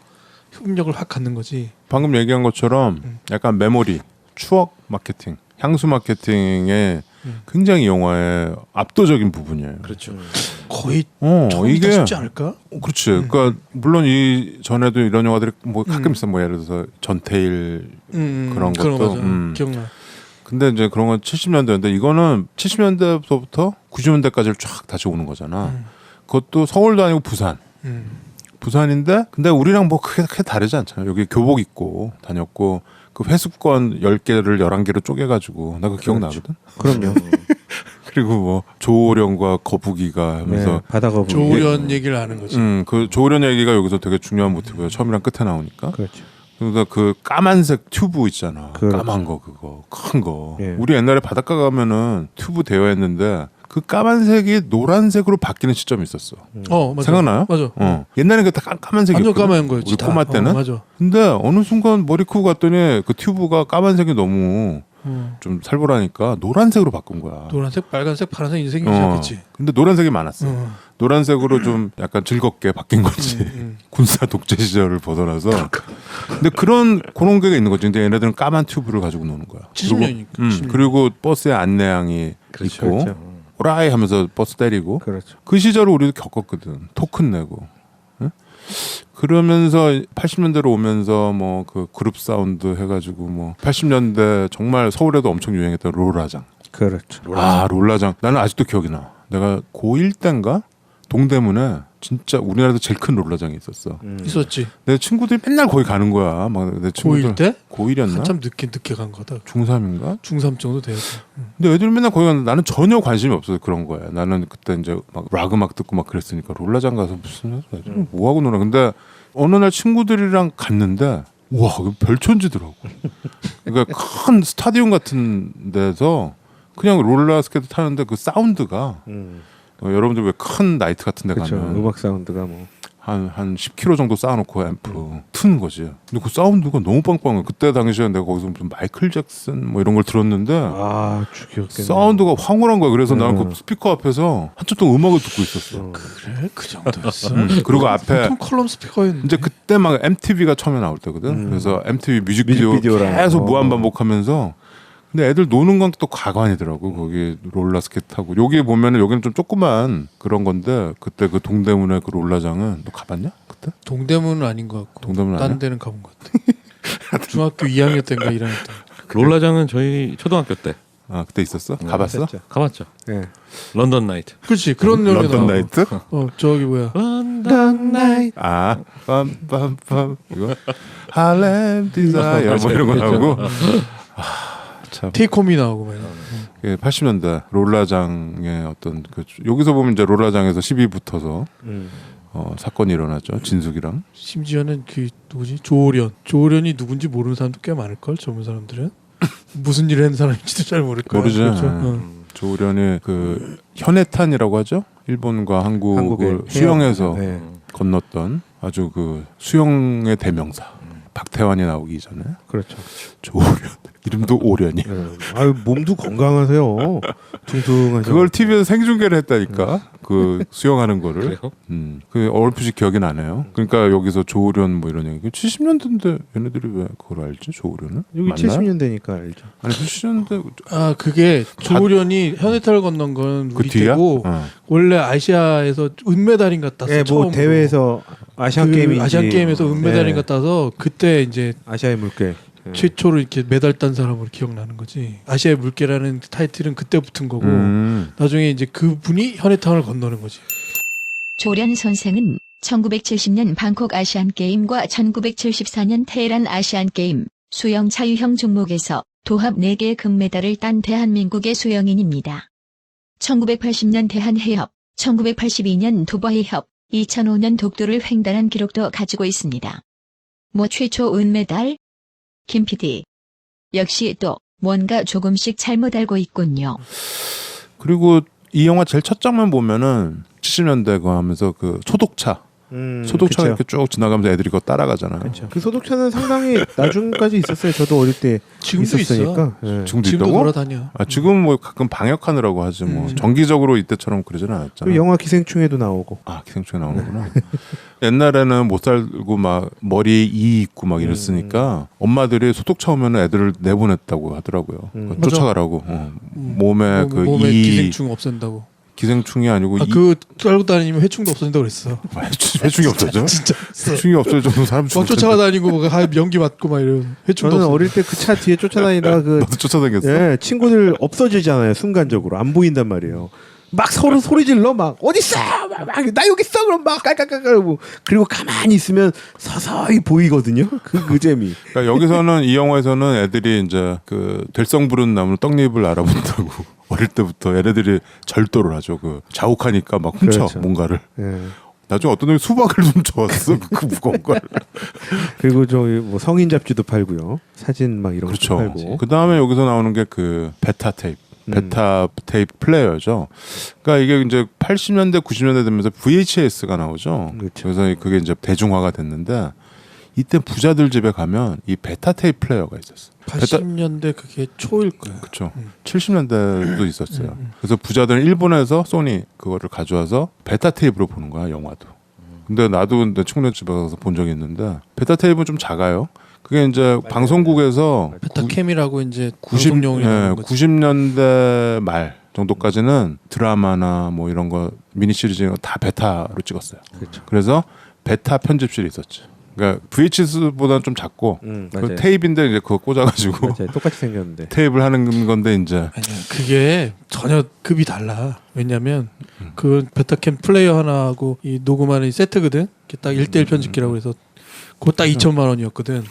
Speaker 5: 흡입력을 확 갖는 거지.
Speaker 7: 방금 얘기한 것처럼 약간 메모리, 추억 마케팅, 향수 마케팅에 굉장히 이 영화의 압도적인 부분이에요.
Speaker 8: 그렇죠.
Speaker 5: 거의 처음이다
Speaker 7: 이게
Speaker 5: 싶지 않을까?
Speaker 7: 그렇지. 그러니까 물론 이 전에도 이런 영화들이 뭐 가끔 있어. 뭐 예를 들어서 전태일 그런 것도.
Speaker 5: 맞아. 기억나.
Speaker 7: 근데 이제 그런 건 70년대인데 이거는 70년대부터 90년대까지를 쫙 다시 오는 거잖아. 그것도 서울도 아니고 부산. 부산인데 근데 우리랑 뭐 크게 다르지 않잖아요. 여기 교복 입고 다녔고 그 회수권 10개를 11개로 쪼개가지고 나 그거 기억나거든.
Speaker 6: 그럼요.
Speaker 7: 그리고 뭐 조오련과 거북이가 하면서
Speaker 6: 네, 바다 거북이.
Speaker 5: 조련 얘기를 하는 거지.
Speaker 7: 그 조오련 얘기가 여기서 되게 중요한 모티브예요. 처음이랑 끝에 나오니까.
Speaker 6: 그렇죠.
Speaker 7: 그래서 그 까만색 튜브 있잖아.
Speaker 6: 그렇죠.
Speaker 7: 까만 거 그거 큰 거.
Speaker 6: 예.
Speaker 7: 우리 옛날에 바닷가 가면은 튜브 대여 했는데 그 까만색이 노란색으로 바뀌는 시점이 있었어.
Speaker 5: 맞아.
Speaker 7: 생각나요?
Speaker 5: 맞아.
Speaker 7: 옛날에 그 다 까만색이었거든.
Speaker 5: 완전 까만 거였지.
Speaker 7: 우리 꼬마 때는.
Speaker 5: 맞아.
Speaker 7: 근데 어느 순간 머리 크고 갔더니 그 튜브가 까만색이 너무 좀 살벌하니까 노란색으로 바꾼 거야.
Speaker 5: 노란색, 빨간색, 파란색 이제 생기기
Speaker 7: 어.
Speaker 5: 시작했지.
Speaker 7: 근데 노란색이 많았어.
Speaker 5: 어.
Speaker 7: 노란색으로 좀 약간 즐겁게 바뀐 거지. 군사 독재 시절을 벗어나서. 근데 그런 게 있는 거지. 근데 얘네들은 까만 튜브를 가지고 노는 거야.
Speaker 5: 70년이니까.
Speaker 7: 그리고 버스에 안내양이
Speaker 6: 그렇죠,
Speaker 7: 있고
Speaker 6: 그렇죠.
Speaker 7: 오라이 하면서 버스 때리고
Speaker 6: 그렇죠.
Speaker 7: 그 시절을 우리도 겪었거든. 토큰 내고. 응? 그러면서 80년대로 오면서 뭐 그 그룹 사운드 해가지고 뭐 80년대 정말 서울에도 엄청 유행했던 롤라장.
Speaker 6: 그렇죠.
Speaker 7: 아 롤라장. 나는 아직도 기억이 나. 내가 고1 때인가 동대문에 진짜 우리나라에서 제일 큰 롤라장이 있었어.
Speaker 5: 있었지.
Speaker 7: 내 친구들이 맨날 거기 가는 거야. 막 내 친구들
Speaker 5: 고1 때?
Speaker 7: 고1이었나?
Speaker 5: 한참 늦게 간 거다.
Speaker 7: 중3인가?
Speaker 5: 중3 정도 돼야지.
Speaker 7: 근데 애들이 맨날 거기 갔는데 나는 전혀 관심이 없어서 그런 거야. 나는 그때 이제 막 락 음악 듣고 막 그랬으니까 롤라장 가서 무슨 뭐 하고 노나. 근데 어느 날 친구들이랑 갔는데 와, 별촌지더라고. 그러니까 큰 스타디움 같은 데서 그냥 롤러 스케이트 타는데 그 사운드가 여러분들 왜 큰 나이트 같은 데
Speaker 6: 그렇죠.
Speaker 7: 가면
Speaker 6: 음악 사운드가 뭐
Speaker 7: 한 10kg 정도 쌓아놓고 앰프 트는 거지. 근데 그 사운드가 너무 빵빵해. 그때 당시에 내가 거기서 무슨 마이클 잭슨 뭐 이런 걸 들었는데
Speaker 6: 죽였겠네.
Speaker 7: 사운드가 황홀한 거야. 그래서 나는 그 스피커 앞에서 한참 동안 음악을 듣고 있었어.
Speaker 5: 그래? 그 정도였어?
Speaker 7: 그리고 앞에
Speaker 5: 보통 컬럼 스피커였는데.
Speaker 7: 이제 그때 막 MTV가 처음에 나올 때거든. 그래서 MTV 뮤직비디오
Speaker 6: 뮤직비디오랑.
Speaker 7: 계속 무한 반복하면서. 근데 애들 노는 건 또 가관이더라고. 거기 롤러스케이트 타고. 여기 보면은 여기는 좀 조그만 그런 건데 그때 그 동대문의 그 롤라장은 너 가봤냐? 그때?
Speaker 5: 동대문은 아닌 것 같고.
Speaker 7: 동대문
Speaker 5: 딴
Speaker 7: 아니야?
Speaker 5: 데는 가본 것 같아. 중학교 2학년 때인가 1학년 때.
Speaker 8: 롤라장은 저희 초등학교 때
Speaker 7: 아 그때 있었어? 가봤어?
Speaker 8: 가봤죠.
Speaker 6: 네.
Speaker 8: 런던 나이트.
Speaker 5: 그렇지. 그런 노래
Speaker 7: 런던 나이트?
Speaker 5: 저기 뭐야.
Speaker 8: 런던 나이트.
Speaker 7: 아 빰빰빰 이거 할렘 디자이어 뭐 이런 거 나오고. 참.
Speaker 5: 테이크홈이 나오고 막.
Speaker 7: 80년대 롤라장의 어떤 그 여기서 보면 이제 롤라장에서 시비 붙어서 사건이 일어났죠. 진숙이랑.
Speaker 5: 심지어는 그 누구지? 조오련이 누군지 모르는 사람도 꽤 많을 걸. 젊은 사람들은 무슨 일을 한 사람인지도 잘 모를 거야.
Speaker 7: 모르죠.
Speaker 5: 그렇죠?
Speaker 7: 조련이 그 현해탄이라고 하죠. 일본과 한국을
Speaker 6: 한국의
Speaker 7: 수영해서
Speaker 6: 네.
Speaker 7: 건넜던 아주 그 수영의 대명사. 박태환이 나오기 전에
Speaker 6: 그렇죠.
Speaker 7: 조련 이름도 오련이.
Speaker 6: 아유 몸도 건강하세요. 퉁퉁하죠.
Speaker 7: 그걸 TV에서 생중계를 했다니까. 그 수영하는 거를.
Speaker 8: 그래요?
Speaker 7: 그 어렴풋이 기억이 나네요. 그러니까 여기서 조련 뭐 이런 얘기. 70년대인데 얘네들이 왜 그걸 알지? 조련은?
Speaker 6: 여기
Speaker 7: 맞나?
Speaker 6: 70년대니까 알죠.
Speaker 7: 아니 70년대
Speaker 5: 아 그게 조오련이 현해탈을 건넌 건
Speaker 7: 그
Speaker 5: 우리
Speaker 7: 뒤야?
Speaker 5: 때고 원래 아시아에서 은메달인가 땄어.
Speaker 6: 예, 뭐
Speaker 5: 처음으로.
Speaker 6: 대회에서 아시안 게임이
Speaker 5: 아시안 게임에서 은메달인가 따서 그때 이제
Speaker 6: 아시아의 물개.
Speaker 5: 최초로 이렇게 메달 딴 사람으로 기억나는 거지. 아시아의 물개라는 타이틀은 그때 붙은 거고 나중에 이제 그분이 현해탕을 건너는 거지.
Speaker 9: 조련 선생은 1970년 방콕 아시안게임과 1974년 테헤란 아시안게임 수영 자유형 종목에서 도합 4개 금메달을 딴 대한민국의 수영인입니다. 1980년 대한해협, 1982년 도버해협, 2005년 독도를 횡단한 기록도 가지고 있습니다. 뭐 최초 은메달? 김 PD. 역시 또 뭔가 조금씩 잘못 알고 있군요.
Speaker 7: 그리고 이 영화 제일 첫 장면 보면은 70년대 거 하면서 그 소독차 소독차가 이렇게 쭉 지나가면서 애들이 그거 따라가잖아요.
Speaker 6: 그렇죠. 그 소독차는 상당히 나중까지 있었어요. 저도 어릴 때
Speaker 5: 지금도
Speaker 6: 있었으니까. 예.
Speaker 7: 지금도
Speaker 5: 지금도
Speaker 7: 있다고?
Speaker 5: 돌아다녀.
Speaker 7: 아, 지금 뭐 가끔 방역하느라고 하지 뭐 정기적으로 이때처럼 그러지는 않았잖아.
Speaker 6: 그리고 영화 기생충에도 나오고.
Speaker 7: 아 기생충에 나오는구나. 옛날에는 못 살고 막 머리에 이 있고 막 이랬으니까 엄마들이 소독차 오면 애들을 내보냈다고 하더라고요. 그거
Speaker 5: 맞아.
Speaker 7: 쫓아가라고. 몸에 그
Speaker 5: 몸에
Speaker 7: 이
Speaker 5: 기생충 없앤다고.
Speaker 7: 기생충이 아니고
Speaker 5: 그 깔고 다니면 회충도 없어진다고 그랬어.
Speaker 7: 회충이 없어져?
Speaker 5: 진짜.
Speaker 7: 회충이 없어져 정도 사람
Speaker 5: 막
Speaker 7: 죽을 텐데.
Speaker 5: 쫓아다니고 연기 맞고 막 이런 회충도
Speaker 6: 저는
Speaker 5: 없어.
Speaker 6: 어릴 때 그 차 뒤에 쫓아다니다가 그
Speaker 7: 너도 쫓아다녔어?
Speaker 6: 예, 친구들 없어지잖아요. 순간적으로 안 보인단 말이에요. 막 서로 소리 질러 막 어디 있어? 나 여기 있어. 그럼 막 깔깔깔깔고 그리고 가만히 있으면 서서히 보이거든요. 그 재미.
Speaker 7: 그러니까 여기서는 이 영화에서는 애들이 이제 그 될성 부른 나무 떡잎을 알아본다고 어릴 때부터 얘네들이 절도를 하죠. 그 자욱하니까 막 훔쳐
Speaker 6: 그렇죠.
Speaker 7: 뭔가를.
Speaker 6: 예.
Speaker 7: 나중에 어떤 놈이 수박을 훔쳐왔어. 그 무거운 걸.
Speaker 6: 그리고 저기 뭐 성인 잡지도 팔고요. 사진 막 이런
Speaker 7: 그렇죠.
Speaker 6: 것도 팔고.
Speaker 7: 그 다음에 여기서 나오는 게 그 베타 테이프. 베타 테이프 플레이어죠. 그러니까 이게 이제 80년대 90년대 되면서 VHS가 나오죠.
Speaker 6: 그렇죠.
Speaker 7: 그래서 그게 이제 대중화가 됐는데 이때 부자들 집에 가면 이 베타 테이프 플레이어가 있었어.
Speaker 5: 80년대 그게 초일 거야.
Speaker 7: 그렇죠. 70년대도 있었어요. 그래서 부자들은 일본에서 소니 그거를 가져와서 베타 테이프로 보는 거야, 영화도. 근데 나도 내 친구네 집에 가서 본 적이 있는데 베타 테이프는 좀 작아요. 그게 이제 방송국에서
Speaker 5: 베타캠이라고 이제
Speaker 7: 90년대 말 정도까지는 드라마나 뭐 이런 거 미니 시리즈 다 베타로 찍었어요.
Speaker 6: 그렇죠.
Speaker 7: 그래서 베타 편집실이 있었죠. 그러니까 VHS보다는 좀 작고 그
Speaker 6: 맞아요.
Speaker 7: 테이프인데 이제 그거 꽂아가지고
Speaker 6: 맞아요. 똑같이 생겼는데.
Speaker 7: 테이프를 하는 건데 이제
Speaker 5: 아니야 그게 전혀 급이 달라. 왜냐면 그 베타캠 플레이어 하나하고 이 녹음하는 이 세트거든. 이게 딱 1대1 편집기라고 해서 그거 딱 2천만 원이었거든.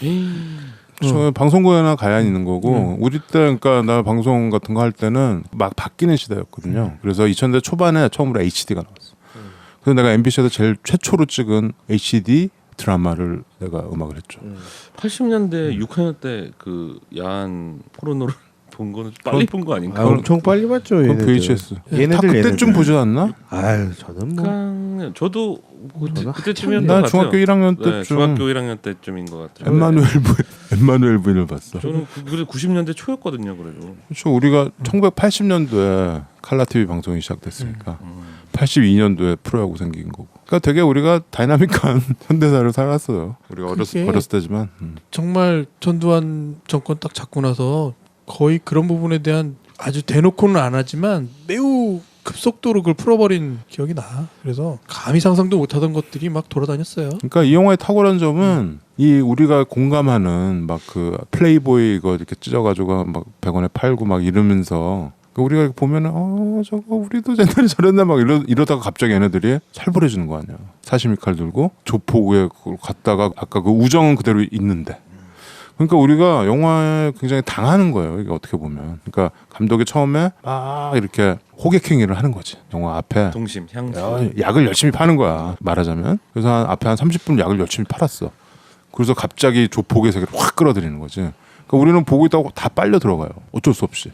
Speaker 7: 저 방송국에나 가야 있는 거고 우리 때 그러니까 나 방송 같은 거 할 때는 막 바뀌는 시대였거든요. 그래서 2000대 초반에 처음으로 HD가 나왔어. 그래서 내가 MBC에서 제일 최초로 찍은 HD 드라마를 내가 음악을 했죠.
Speaker 8: 80년대 6학년 때 그 야한 포르노를 본 거는 빨리 본 거 아닌가?
Speaker 6: 아, 엄청 빨리 봤죠.
Speaker 7: 그건
Speaker 6: 얘네들.
Speaker 7: VHS.
Speaker 6: 얘네들
Speaker 7: 다 그때쯤
Speaker 6: 얘네들.
Speaker 7: 보지 않나?
Speaker 6: 아유 저는 뭐
Speaker 8: 그냥 저도
Speaker 6: 저는
Speaker 8: 그때쯤이었던
Speaker 7: 나
Speaker 8: 것
Speaker 7: 중학교
Speaker 8: 같아요.
Speaker 7: 1학년
Speaker 8: 네,
Speaker 7: 때쯤
Speaker 8: 중학교 1학년 때쯤인 것 같아요.
Speaker 7: 엠마누엘 부인을 봤어.
Speaker 8: 저는 그래도 90년대 초였거든요, 그래도.
Speaker 7: 그렇죠. 우리가 1980년도에 칼라 TV 방송이 시작됐으니까 82년도에 프로야구 생긴 거고. 그러니까 되게 우리가 다이나믹한 현대사를 살았어요. 우리가
Speaker 5: 그게
Speaker 7: 어렸을 때지만.
Speaker 5: 정말 전두환 정권 딱 잡고 나서 거의 그런 부분에 대한 아주 대놓고는 안 하지만 매우 급속도로 그걸 풀어버린 기억이 나. 그래서 감히 상상도 못하던 것들이 막 돌아다녔어요.
Speaker 7: 그러니까 이 영화의 탁월한 점은 이 우리가 공감하는 막 그 플레이보이 이거 이렇게 찢어가지고 막 100원에 팔고 막 이러면서 우리가 보면은 저거 우리도 옛날에 저랬나 막 이러다가 갑자기 얘네들이 살벌해지는 거 아니야. 사시미 칼 들고 조폭에 갔다가 아까 그 우정은 그대로 있는데. 그러니까 우리가 영화에 굉장히 당하는 거예요. 이게 어떻게 보면. 그러니까 감독이 처음에 막 이렇게 호객행위를 하는 거지. 영화 앞에
Speaker 8: 동심, 향수.
Speaker 7: 약을 열심히 파는 거야. 말하자면. 그래서 앞에 한 30분 약을 열심히 팔았어. 그래서 갑자기 조폭의 세계를 확 끌어들이는 거지. 그러니까 우리는 보고 있다고 다 빨려 들어가요. 어쩔 수 없이.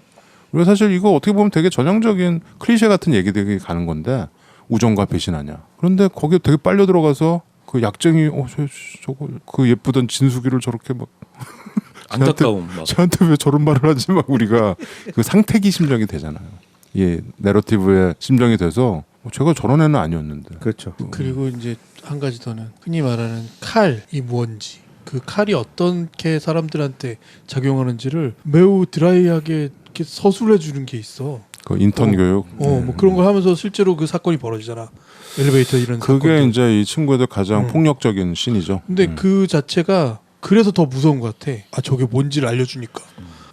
Speaker 7: 그리고 사실 이거 어떻게 보면 되게 전형적인 클리셰 같은 얘기들이 가는 건데 우정과 배신하냐. 그런데 거기에 되게 빨려 들어가서 그 약쟁이 저거 그 예쁘던 진숙이를 저렇게 막
Speaker 8: 안타까움.
Speaker 7: 저한테 왜 저런 말을 하지 막 우리가 그 상태기 심정이 되잖아요. 예, 내러티브의 심정이 돼서 제가 저런 애는 아니었는데.
Speaker 6: 그렇죠.
Speaker 5: 그리고 이제 한 가지 더는 흔히 말하는 칼이 뭔지 그 칼이 어떻게 사람들한테 작용하는지를 매우 드라이하게 이렇게 서술해 주는 게 있어.
Speaker 7: 그 인턴 교육.
Speaker 5: 뭐 그런 걸 하면서 실제로 그 사건이 벌어지잖아. 엘리베이터 이런
Speaker 7: 그게
Speaker 5: 사건들.
Speaker 7: 이제 이 친구들 가장 폭력적인 씬이죠.
Speaker 5: 근데 그 자체가 그래서 더 무서운 것 같아. 아 저게 뭔지를 알려주니까.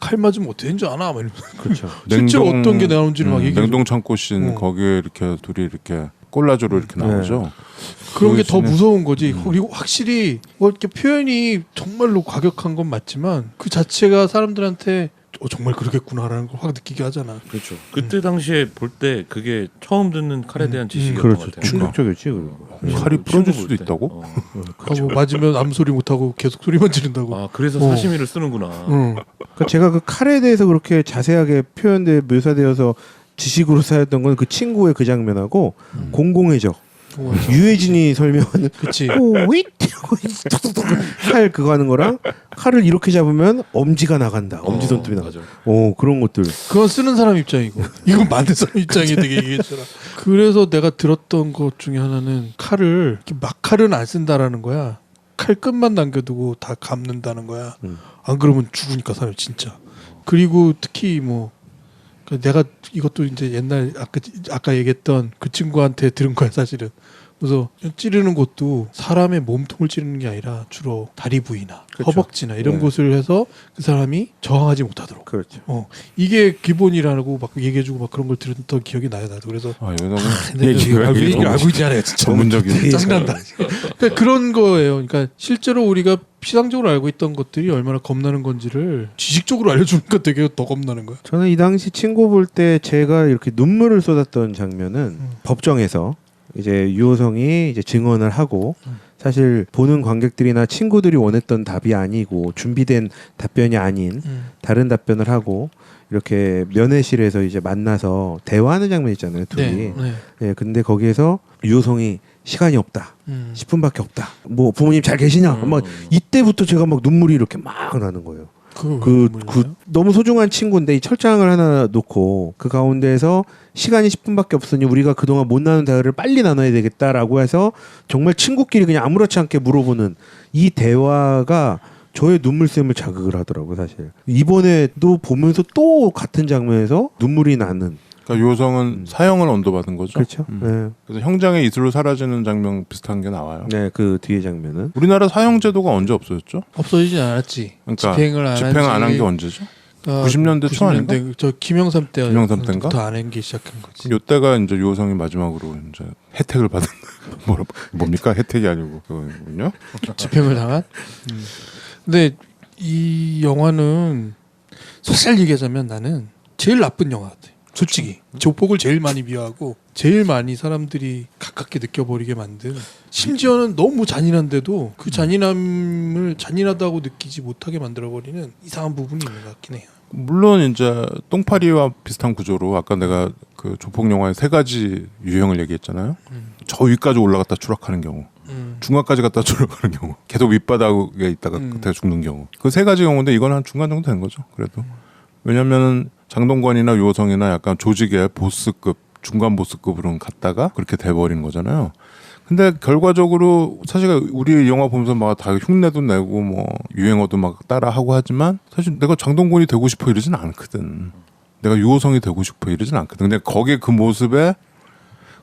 Speaker 5: 칼 맞으면 어떻게 되는 줄 아나? 막 이러면서.
Speaker 6: 그렇죠.
Speaker 5: 실제로 어떤 게 나오는지를 막 얘기해.
Speaker 7: 냉동 창고 씬 거기에 이렇게 둘이 이렇게 꼴라주로 이렇게 나오죠.
Speaker 5: 그런 게 더
Speaker 7: 씬에.
Speaker 5: 무서운 거지. 그리고 확실히 뭐 이렇게 표현이 정말로 과격한 건 맞지만 그 자체가 사람들한테 정말 그러겠구나라는 걸 확 느끼게 하잖아.
Speaker 8: 그렇죠. 그때 당시에 볼 때 그게 처음 듣는 칼에 대한 지식이었던
Speaker 6: 그렇죠.
Speaker 8: 것 같아요.
Speaker 6: 충격적이었지. 그리고.
Speaker 7: 칼이 부러질
Speaker 8: 친구
Speaker 7: 수도
Speaker 8: 볼 때.
Speaker 7: 있다고?
Speaker 5: 하고 맞으면 아무 소리 못 하고 계속 소리만 지른다고.
Speaker 8: 아 그래서 사시미를 쓰는구나.
Speaker 6: 그러니까 제가 그 칼에 대해서 그렇게 자세하게 표현돼 묘사되어서 지식으로 쌓였던 건 그 친구의 그 장면하고 공공의 적 유해진이 설명하는
Speaker 5: 그치.
Speaker 6: 오잇 칼 그거 하는 거랑 칼을 이렇게 잡으면 엄지가 나간다. 엄지 손톱이 나가죠. 오 그런 것들.
Speaker 5: 그건 쓰는 사람 입장이고 이건 만든 사람 입장이 되게 얘기했잖아. 그래서 내가 들었던 것 중에 하나는 칼을 이렇게 막 칼은 안 쓴다라는 거야. 칼 끝만 남겨두고 다 감는다는 거야. 안 그러면 죽으니까 사람이 진짜. 그리고 특히 뭐 내가 이것도 이제 옛날 아까 얘기했던 그 친구한테 들은 거야 사실은. 그래서 찌르는 것도 사람의 몸통을 찌르는 게 아니라 주로 다리 부위나
Speaker 6: 그렇죠.
Speaker 5: 허벅지나 이런 곳을 해서 그 사람이 저항하지 못하도록.
Speaker 6: 그렇죠.
Speaker 5: 이게 기본이라고 막 얘기해주고 막 그런 걸 들었던 기억이 나요 나도. 그래서
Speaker 7: 얘기가
Speaker 5: 얘기를 알고 있잖아요. 진짜
Speaker 7: 전문적인
Speaker 5: 짜증난다. 그러니까 그런 거예요. 그러니까 실제로 우리가 피상적으로 알고 있던 것들이 얼마나 겁나는 건지를 지식적으로 알려주니까 되게 더 겁나는 거야.
Speaker 6: 저는 이 당시 친구 볼 때 제가 이렇게 눈물을 쏟았던 장면은 법정에서 이제 유호성이 이제 증언을 하고 사실 보는 관객들이나 친구들이 원했던 답이 아니고 준비된 답변이 아닌 다른 답변을 하고 이렇게 면회실에서 이제 만나서 대화하는 장면 있잖아요, 둘이.
Speaker 5: 네.
Speaker 6: 예, 근데 거기에서 유호성이 시간이 없다. 10분밖에 없다. 뭐 부모님 잘 계시냐? 막 이때부터 제가 막 눈물이 이렇게 막 나는 거예요. 그 너무 소중한 친구인데 이 철장을 하나 놓고 그 가운데에서 시간이 10분밖에 없으니 우리가 그동안 못 나눈 대화를 빨리 나눠야 되겠다라고 해서 정말 친구끼리 그냥 아무렇지 않게 물어보는 이 대화가 저의 눈물샘을 자극을 하더라고요. 사실 이번에도 보면서 또 같은 장면에서 눈물이 나는.
Speaker 7: 그러니까 요성은 사형을 언도받은 거죠.
Speaker 6: 그렇죠. 네.
Speaker 7: 그래서 형장의 이슬로 사라지는 장면 비슷한 게 나와요.
Speaker 6: 네, 그 뒤에 장면은
Speaker 7: 우리나라 사형 제도가 언제 없어졌죠?
Speaker 5: 없어지진 않았지.
Speaker 7: 그러니까
Speaker 5: 집행을 안
Speaker 7: 한 게 언제죠? 90년대 초 아닌가?
Speaker 5: 저 김영삼 때
Speaker 7: 김영삼 때인가?
Speaker 5: 더 안 한 게 시작한 거지.
Speaker 7: 요때가 이제 요성이 마지막으로 이제 혜택을 받은 뭡니까? 혜택이 아니고 그거군요.
Speaker 5: 집행을 당한. 근데 이 영화는 사실 얘기하자면 나는 제일 나쁜 영화 같아. 솔직히 조폭을 제일 많이 미워하고 제일 많이 사람들이 가깝게 느껴버리게 만든, 심지어는 너무 잔인한데도 그 잔인함을 잔인하다고 느끼지 못하게 만들어버리는 이상한 부분이 있는 것 같긴 해요.
Speaker 7: 물론 이제 똥파리와 비슷한 구조로 아까 내가 그 조폭 영화의 세 가지 유형을 얘기했잖아요. 저 위까지 올라갔다 추락하는 경우, 중간까지 갔다 추락하는 경우, 계속 윗바닥에 있다가 그때 죽는 경우, 그 세 가지 경우인데 이건 한 중간 정도 되는 거죠. 그래도 왜냐면은 장동건이나 요성이나 약간 조직의 보스급, 중간 보스급으로는 갔다가 그렇게 돼버리는 거잖아요. 근데 결과적으로 사실 우리 영화 보면서 막 다 흉내도 내고 뭐 유행어도 막 따라하고 하지만 사실 내가 장동건이 되고 싶어 이러진 않거든. 내가 유호성이 되고 싶어 이러진 않거든. 근데 거기에 그 모습에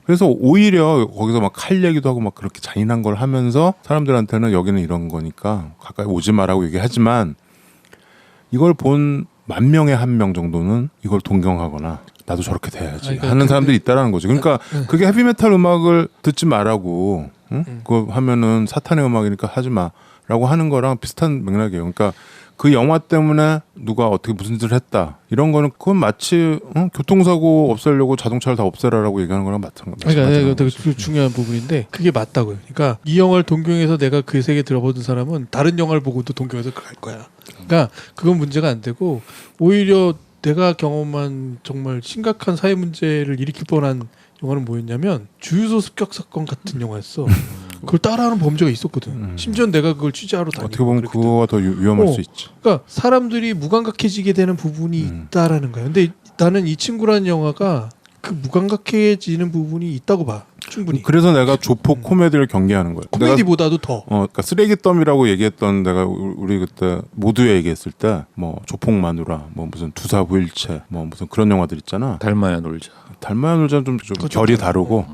Speaker 7: 그래서 오히려 거기서 막 칼 얘기도 하고 막 그렇게 잔인한 걸 하면서 사람들한테는 여기는 이런 거니까 가까이 오지 마라고 얘기하지만 이걸 본 10,000명에 1명 정도는 이걸 동경하거나 나도 저렇게 돼야지 하는 사람들이 있다라는 거지. 그러니까 그게 헤비메탈 음악을 듣지 말라고, 응? 그거 하면은 사탄의 음악이니까 하지 마라고 하는 거랑 비슷한 맥락이에요. 그러니까 그 영화 때문에 누가 어떻게 무슨 짓을 했다 이런 거는 그건 마치 교통사고 없애려고 자동차를 다 없애라라고 얘기하는 거랑 마찬가지예요.
Speaker 5: 그러니까 되게 중요한 부분인데 그게 맞다고요. 그러니까 이 영화를 동경해서 내가 그 세계 들어보던 사람은 다른 영화를 보고도 동경해서 갈 거야. 그러니까 그건 문제가 안 되고 오히려 내가 경험한 정말 심각한 사회 문제를 일으킬 뻔한 영화는 뭐였냐면 주유소 습격 사건 같은 영화였어. 그걸 따라하는 범죄가 있었거든. 심지어 내가 그걸 취재하러 다니고.
Speaker 7: 어떻게 보면 그거가 더 위험할 수 있지.
Speaker 5: 그러니까 사람들이 무감각해지게 되는 부분이 있다라는 거야. 근데 나는 이 친구라는 영화가 그 무감각해지는 부분이 있다고 봐. 충분히.
Speaker 7: 그래서 내가 조폭 코미디를 경계하는 거예요.
Speaker 5: 코미디보다도 더.
Speaker 7: 그러니까 쓰레기더미라고 얘기했던 내가 우리 그때 모두에 얘기했을 때 뭐 조폭 마누라, 뭐 무슨 두사부일체, 뭐 무슨 그런 영화들 있잖아.
Speaker 8: 닮아야 놀자.
Speaker 7: 닮아야 놀자는 좀 결이 다르고.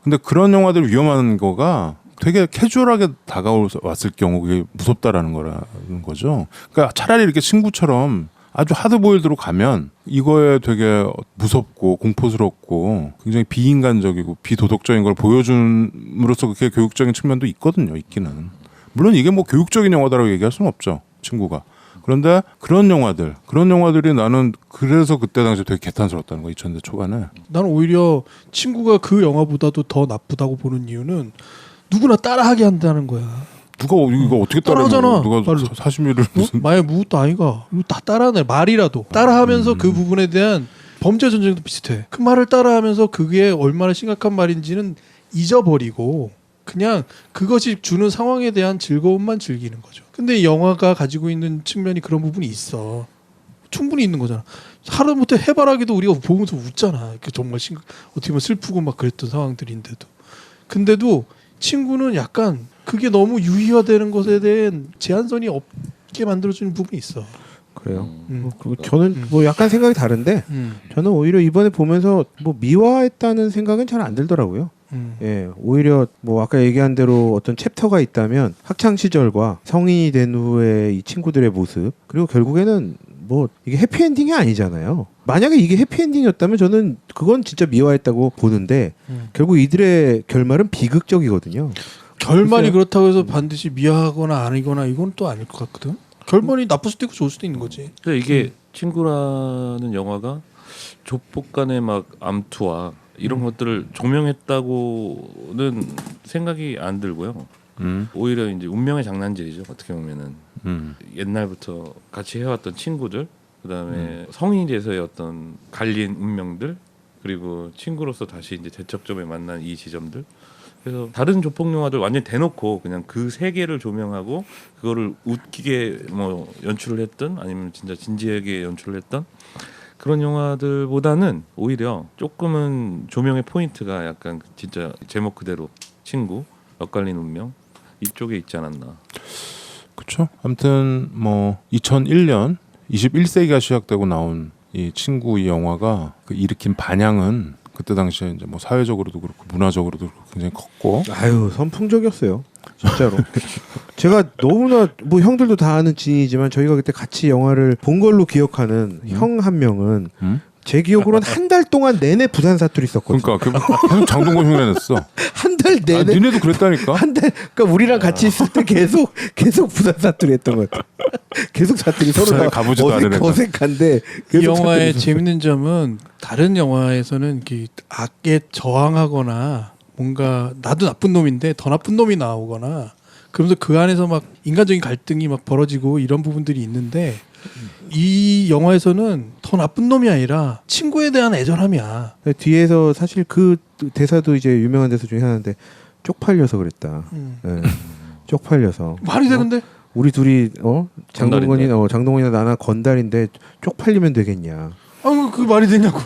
Speaker 7: 근데 그런 영화들 위험한 거가 되게 캐주얼하게 다가왔을 경우 그게 무섭다라는 거라는 거죠. 그러니까 차라리 이렇게 친구처럼 아주 하드보일드로 가면 이거에 되게 무섭고 공포스럽고 굉장히 비인간적이고 비도덕적인 걸 보여줌으로써 그게 교육적인 측면도 있거든요. 있기는. 물론 이게 뭐 교육적인 영화다라고 얘기할 수는 없죠. 친구가. 그런데 그런 영화들이 나는 그래서 그때 당시에 되게 개탄스러웠다는 거야. 2000년대 초반에.
Speaker 5: 나는 오히려 친구가 그 영화보다도 더 나쁘다고 보는 이유는 누구나 따라하게 한다는 거야.
Speaker 7: 누가 이거 어떻게 따라하잖아. 누가 사시미를 무슨
Speaker 5: 마에 무엇도 아니가. 이거 다 따라하네. 말이라도 따라하면서 그 부분에 대한 범죄 전쟁도 비슷해. 그 말을 따라하면서 그게 얼마나 심각한 말인지는 잊어버리고 그냥 그것이 주는 상황에 대한 즐거움만 즐기는 거죠. 근데 이 영화가 가지고 있는 측면이 그런 부분이 있어. 충분히 있는 거잖아. 하다못해 해바라기도 우리가 보면서 웃잖아. 정말 어떻게 보면 슬프고 막 그랬던 상황들인데도. 근데도 친구는 약간 그게 너무 유희화되는 것에 대한 제한선이 없게 만들어주는 부분이 있어.
Speaker 6: 그래요. 저는 뭐 약간 생각이 다른데 저는 오히려 이번에 보면서 뭐 미화했다는 생각은 잘 안 들더라고요. 예, 오히려 뭐 아까 얘기한 대로 어떤 챕터가 있다면 학창 시절과 성인이 된 후에 이 친구들의 모습 그리고 결국에는 뭐 이게 해피엔딩이 아니잖아요. 만약에 이게 해피엔딩이었다면 저는 그건 진짜 미화했다고 보는데 결국 이들의 결말은 비극적이거든요.
Speaker 5: 결말이 그렇다고 해서 반드시 미화하거나 아니거나 이건 또 아닐 것 같거든. 결말이 나쁠 수도 있고 좋을 수도 있는 거지.
Speaker 8: 근데 이게 친구라는 영화가 조폭 간의 막 암투와 이런 것들을 조명했다고는 생각이 안 들고요. 오히려 이제 운명의 장난질이죠. 어떻게 보면은 옛날부터 같이 해왔던 친구들, 그다음에 성인이 돼서의 어떤 갈린 운명들, 그리고 친구로서 다시 이제 대척점에 만난 이 지점들, 그래서 다른 조폭 영화들 완전 대놓고 그냥 그 세계를 조명하고 그거를 웃기게 뭐 연출을 했든 아니면 진짜 진지하게 연출을 했던 그런 영화들보다는 오히려 조금은 조명의 포인트가 약간 진짜 제목 그대로 친구, 엇갈린 운명 이쪽에 있지 않았나.
Speaker 7: 그렇죠. 아무튼 뭐 2001년 21세기가 시작되고 나온 이 친구 이 영화가 그 일으킨 반향은 그때 당시에 이제 뭐 사회적으로도 그렇고 문화적으로도 그렇고 굉장히 컸고.
Speaker 6: 아유 선풍적이었어요. 진짜로. 제가 너무나 뭐 형들도 다 아는 진이지만 저희가 그때 같이 영화를 본 걸로 기억하는 형 한 명은 제 기억으로는 한 달 동안 내내 부산 사투리 썼거든요.
Speaker 7: 그러니까 계속 장동건 흉내 냈어.
Speaker 6: 한 달 내내.
Speaker 7: 아, 니네도 그랬다니까.
Speaker 6: 한 달. 그러니까 우리랑 같이 있을 때 계속 부산 사투리 했던 것 같아. 계속 사투리 서로
Speaker 7: 부산에
Speaker 6: 다
Speaker 7: 가보지도 않은 애가.
Speaker 6: 어색한데.
Speaker 5: 이
Speaker 6: 계속
Speaker 5: 영화의
Speaker 6: 사투리
Speaker 5: 재밌는 점은 다른 영화에서는 이렇게 악에 저항하거나 뭔가 나도 나쁜 놈인데 더 나쁜 놈이 나오거나 그러면서 그 안에서 막 인간적인 갈등이 막 벌어지고 이런 부분들이 있는데 이 영화에서는 더 나쁜 놈이 아니라 친구에 대한 애절함이야.
Speaker 6: 뒤에서 사실 그 대사도 이제 유명한 대사 중에 하나인데 쪽팔려서 그랬다. 예. 쪽팔려서.
Speaker 5: 말이 돼 근데?
Speaker 6: 우리 둘이 장동건이나 나나 건달인데 쪽팔리면 되겠냐.
Speaker 5: 그 말이 되냐고.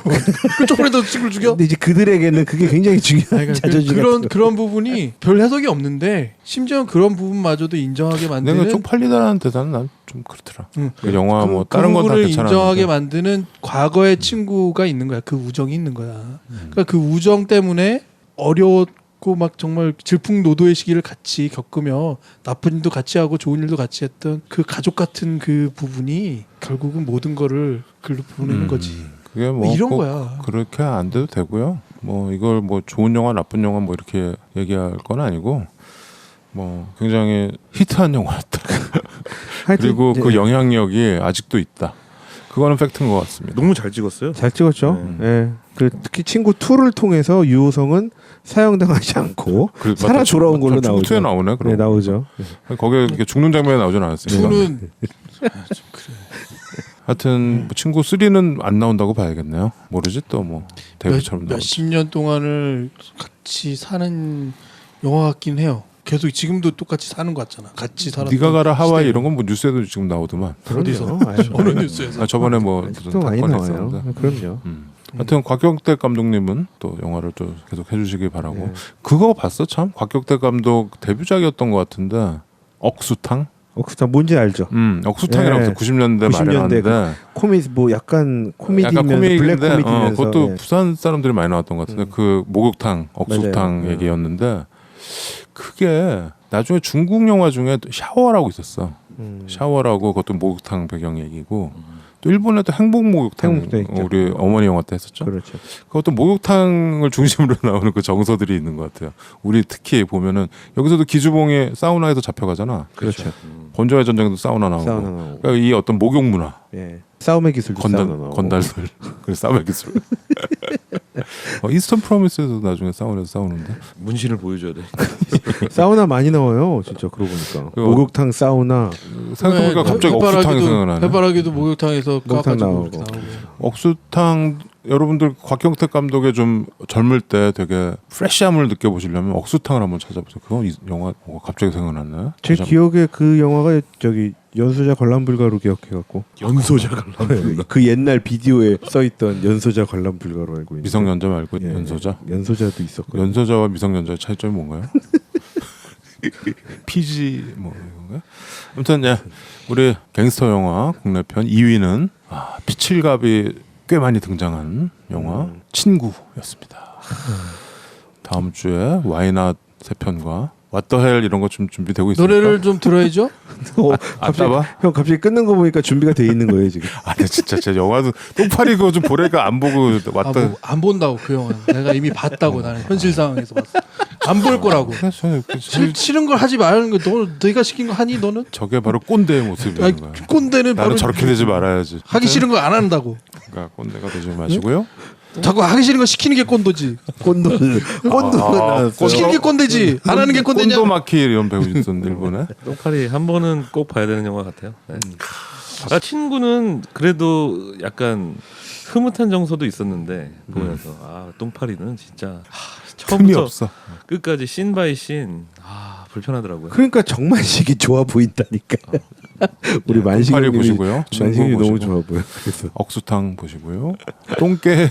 Speaker 5: 그 쪽팔려서 친구를 죽여?
Speaker 6: 근데 이제 그들에게는 그게 굉장히 중요한 자존심
Speaker 5: 그런 부분이 별 해석이 없는데 심지어 그런 부분마저도 인정하게 만드는.
Speaker 7: 내가 쪽팔리다라는 대사는 난 좀 그렇더라. 그 영화 뭐 다른 건 다
Speaker 5: 부분을
Speaker 7: 괜찮았는데.
Speaker 5: 인정하게 만드는 과거의 친구가 있는 거야. 그 우정이 있는 거야. 그러니까 그 우정 때문에 어려웠고 막 정말 질풍노도의 시기를 같이 겪으며 나쁜 일도 같이 하고 좋은 일도 같이 했던 그 가족 같은 그 부분이 결국은 모든 거를 글로 보내는 거지.
Speaker 7: 그게 뭐
Speaker 5: 이런
Speaker 7: 꼭
Speaker 5: 거야.
Speaker 7: 그렇게 안 돼도 되고요. 뭐 이걸 뭐 좋은 영화 나쁜 영화 뭐 이렇게 얘기할 건 아니고 뭐 굉장히 히트한 영화였다. 그리고 그 영향력이 아직도 있다. 그거는 팩트인 것 같습니다.
Speaker 8: 너무 잘 찍었어요.
Speaker 6: 잘 찍었죠. 예. 그 특히 친구 2를 통해서 유호성은 사형당하지 않고 살아 돌아온 걸로 나오죠.
Speaker 7: 2에 나오네. 그럼.
Speaker 6: 네, 나오죠.
Speaker 7: 거기에 이렇게 죽는 장면이 나오진 않았어요.
Speaker 5: 2는
Speaker 7: 하여튼 뭐 친구 3는 안 나온다고 봐야겠네요. 모르지 또 뭐 데뷔처럼 나오지.
Speaker 5: 몇십 년 동안을 같이 사는 영화 같긴 해요. 계속 지금도 똑같이 사는 것 같잖아. 같이 살아.
Speaker 7: 네가 가라 하와이 이런 건 뭐 뉴스에도 지금 나오더만.
Speaker 5: 어디서?
Speaker 6: 아유,
Speaker 5: 어느 뉴스에서?
Speaker 7: 저번에 뭐 무슨
Speaker 6: 또 많이
Speaker 7: 사건이
Speaker 6: 나와요.
Speaker 7: 있었는데.
Speaker 6: 그럼요.
Speaker 7: 하여튼 곽경택 감독님은 또 영화를 또 계속 해주시기 바라고.
Speaker 6: 네.
Speaker 7: 그거 봤어 참? 곽경택 감독 데뷔작이었던 것 같은데 억수탕?
Speaker 6: 억수탕 뭔지 알죠?
Speaker 7: 억수탕이라고
Speaker 6: 네.
Speaker 7: 90년대 말에
Speaker 6: 90년대
Speaker 7: 나왔는데
Speaker 6: 코미디 뭐 약간 코미디면서 블랙
Speaker 7: 코미디인데
Speaker 6: 코미디면서
Speaker 7: 그것도
Speaker 6: 예.
Speaker 7: 부산 사람들이 많이 나왔던 것 같은데 그 목욕탕 억수탕
Speaker 6: 맞아요.
Speaker 7: 얘기였는데 그게 나중에 중국 영화 중에 샤워라고 있었어. 샤워라고 그것도 목욕탕 배경 얘기고 또 일본에도 행복 목욕탕
Speaker 6: 행복도 있죠.
Speaker 7: 우리 어머니 영화 때 했었죠.
Speaker 6: 그렇죠.
Speaker 7: 그것도 목욕탕을 중심으로 나오는 그 정서들이 있는 것 같아요. 우리 특히 보면은 여기서도 기주봉이 사우나에서 잡혀가잖아.
Speaker 6: 그렇죠.
Speaker 7: 건조의 전쟁도 사우나 나오고.
Speaker 6: 사우나 나오고.
Speaker 7: 그러니까 이 어떤 목욕 문화.
Speaker 6: 예. 싸움의 기술도 사우나 나오고.
Speaker 7: 건달들. 그래 싸움의 기술. 이스턴 프로미스에서 나중에 사우나에서 싸우는데.
Speaker 8: 문신을 보여줘야 돼.
Speaker 6: 사우나 많이 나와요. 진짜 그러고 보니까.
Speaker 7: 그
Speaker 6: 목욕탕 사우나.
Speaker 7: 생각해보니까 갑자기 억수탕이 생각나네.
Speaker 5: 해바라기도 목욕탕에서
Speaker 6: 목욕탕
Speaker 5: 까가지고
Speaker 6: 나오고.
Speaker 5: 이렇게 나오고.
Speaker 7: 억수탕 여러분들 곽경택 감독의 좀 젊을 때 되게 프레시함을 느껴보시려면 억수탕을 한번 찾아보세요. 그거 이 영화 갑자기 생각났네.
Speaker 6: 제 기억에 그 영화가 저기 연소자 관람불가로 기억해갖고
Speaker 8: 연소자 관람.
Speaker 6: 그 옛날 비디오에 써있던 연소자 관람불가로 알고 있는데
Speaker 7: 미성년자 말고
Speaker 6: 예,
Speaker 7: 연소자.
Speaker 6: 연소자도 있었고
Speaker 7: 연소자와 미성년자의 차이점이 뭔가요? PG 뭐 이건가요? 아무튼 예, 우리 갱스터 영화 국내편 2위는 피칠갑이 꽤 많이 등장한 영화 친구였습니다. 다음 주에 와이낫 세 편과 왓더헬 이런 거 좀 준비되고 있습니까?
Speaker 5: 노래를 좀 들어야죠.
Speaker 6: 갑자기, 형 갑자기 끊는 거 보니까 준비가 돼 있는 거예요 지금.
Speaker 7: 아니 진짜 제 영화도 똥파리 그거 좀 보니까 안 보고 왔다.
Speaker 5: 안 본다고 그 영화는. 내가 이미 봤다고 나는 현실 상황에서 봤어. 안 볼 거라고. 싫은 걸 하지 말라는 거. 너가 시킨 거 하니 너는?
Speaker 7: 저게 바로 꼰대의 모습이라는 거야.
Speaker 5: 꼰대는 바로
Speaker 7: 나는 저렇게 되지 말아야지.
Speaker 5: 하기 싫은 거 안 한다고.
Speaker 7: 그러니까 꼰대가 되지 마시고요.
Speaker 5: 자꾸 하기 싫은 거 시키는 게 꼰도지.
Speaker 6: 꼰도 나왔어요.
Speaker 5: 시키는 게 꼰대지. 안 하는 게 꼰대냐?
Speaker 7: 꼰도마키 이런 배우 있었는데 일본에.
Speaker 8: 똥파리 한 번은 꼭 봐야 되는 영화 같아요. 네. 친구는 그래도 약간 흐뭇한 정서도 있었는데 보면서 똥파리는 진짜
Speaker 7: 틈이
Speaker 8: 처음부터
Speaker 7: 없어.
Speaker 8: 끝까지 씬 바이 씬. 아 불편하더라고요.
Speaker 6: 그러니까 정만식이 좋아 보인다니까. 우리 만식이
Speaker 7: 팔이
Speaker 6: 형님이-
Speaker 7: 보시고요.
Speaker 6: 만식이
Speaker 7: 친구
Speaker 6: 너무
Speaker 7: 보시고.
Speaker 6: 좋아 보여. 그래서
Speaker 7: 억수탕 보시고요. 똥개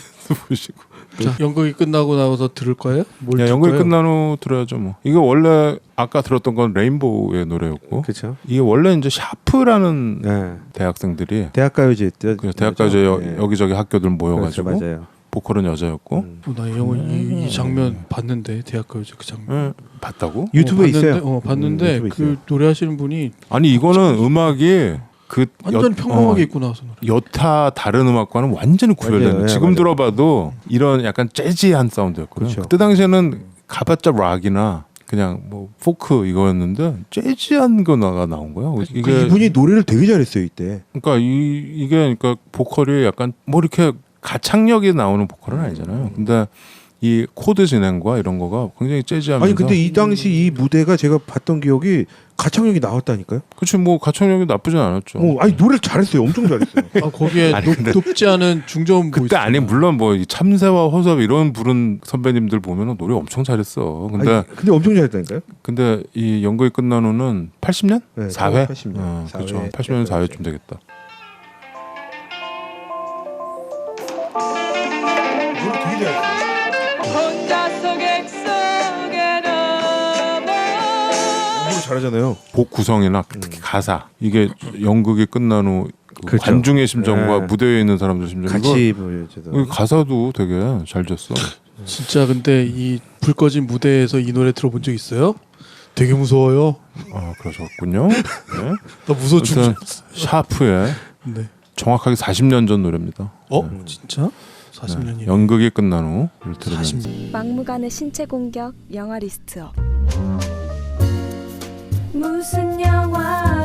Speaker 7: 보시고.
Speaker 5: 자, 연극이 끝나고 나서 들을 거예요? 뭘
Speaker 7: 야,
Speaker 5: 들을
Speaker 7: 연극이
Speaker 5: 거예요?
Speaker 7: 끝난 후 들어야죠 뭐. 이거 원래 아까 들었던 건 레인보우의 노래였고
Speaker 6: 그렇죠.
Speaker 7: 이게 원래 이제 샤프라는
Speaker 6: 네.
Speaker 7: 대학생들이
Speaker 6: 대학가요제 때
Speaker 7: 그 대학가요제
Speaker 6: 네.
Speaker 7: 여기저기 학교들 모여가지고
Speaker 6: 그렇죠, 맞아요.
Speaker 7: 보컬은 여자였고
Speaker 5: 나 이 장면 봤는데 대학가요제 그 장면.
Speaker 7: 예, 봤다고?
Speaker 6: 유튜브에
Speaker 5: 봤는데,
Speaker 6: 있어요.
Speaker 5: 봤는데
Speaker 6: 유튜브에
Speaker 5: 그
Speaker 6: 있어요.
Speaker 5: 노래하시는 분이
Speaker 7: 아니 이거는 음악이 그
Speaker 5: 완전 평범하게 입고 나와서 노래.
Speaker 7: 여타 다른 음악과는 완전히 구별되는.
Speaker 6: 맞아요. 예,
Speaker 7: 지금
Speaker 6: 맞아요.
Speaker 7: 들어봐도 이런 약간 재즈한 사운드였거든요.
Speaker 6: 그렇죠.
Speaker 7: 그때 당시에는 가봤자 락이나 그냥 뭐 포크 이거였는데 재즈한 거가 나온 거야.
Speaker 6: 그
Speaker 7: 이게
Speaker 6: 이분이 노래를 되게 잘했어요 이때.
Speaker 7: 그러니까 이게 그러니까 보컬이 약간 뭐 이렇게 가창력이 나오는 보컬은 아니잖아요. 근데 이 코드 진행과 이런 거가 굉장히 재즈하면서
Speaker 6: 아니 근데 이 당시 이 무대가 제가 봤던 기억이 가창력이 나왔다니까요.
Speaker 7: 그치 뭐 가창력이 나쁘진 않았죠.
Speaker 6: 아니 노래를 잘했어요. 엄청 잘했어요.
Speaker 5: 아, 거기에
Speaker 7: 아니, 근데-
Speaker 5: 높지 않은 중저음 보이스.
Speaker 7: 그때 아니 물론 뭐이 참새와 허섭 이런 부른 선배님들 보면은 노래 엄청 잘했어. 근데
Speaker 6: 아니, 근데 엄청 잘했다니까요.
Speaker 7: 근데 이 연극이 끝난 후는 80년?
Speaker 6: 네,
Speaker 7: 4회?
Speaker 6: 80년.
Speaker 7: 그렇죠. 80년 4회쯤 되겠다.
Speaker 6: 노래 되게 잘했어요. 노래 잘하잖아요.
Speaker 7: 곡 구성이나 특히 가사 이게 연극이 끝난 후그
Speaker 6: 그렇죠.
Speaker 7: 관중의 심정과
Speaker 6: 네.
Speaker 7: 무대에 있는 사람들 심정
Speaker 6: 같이 보여줘도.
Speaker 7: 이거 가사도 되게 잘 졌어.
Speaker 5: 진짜 근데 이 불 꺼진 무대에서 이 노래 들어본 적 있어요? 되게 무서워요.
Speaker 7: 아 그러셨군요. 네.
Speaker 5: 나 무서워 죽.
Speaker 7: 아무튼 샤프의
Speaker 5: 네.
Speaker 7: 정확하게 40년 전 노래입니다.
Speaker 5: 진짜? 40년이네.
Speaker 7: 네. 연극이 끝난 후를 들으면
Speaker 5: 40년.
Speaker 10: 막무가내 신체 공격 영화 리스트업. 무슨 영화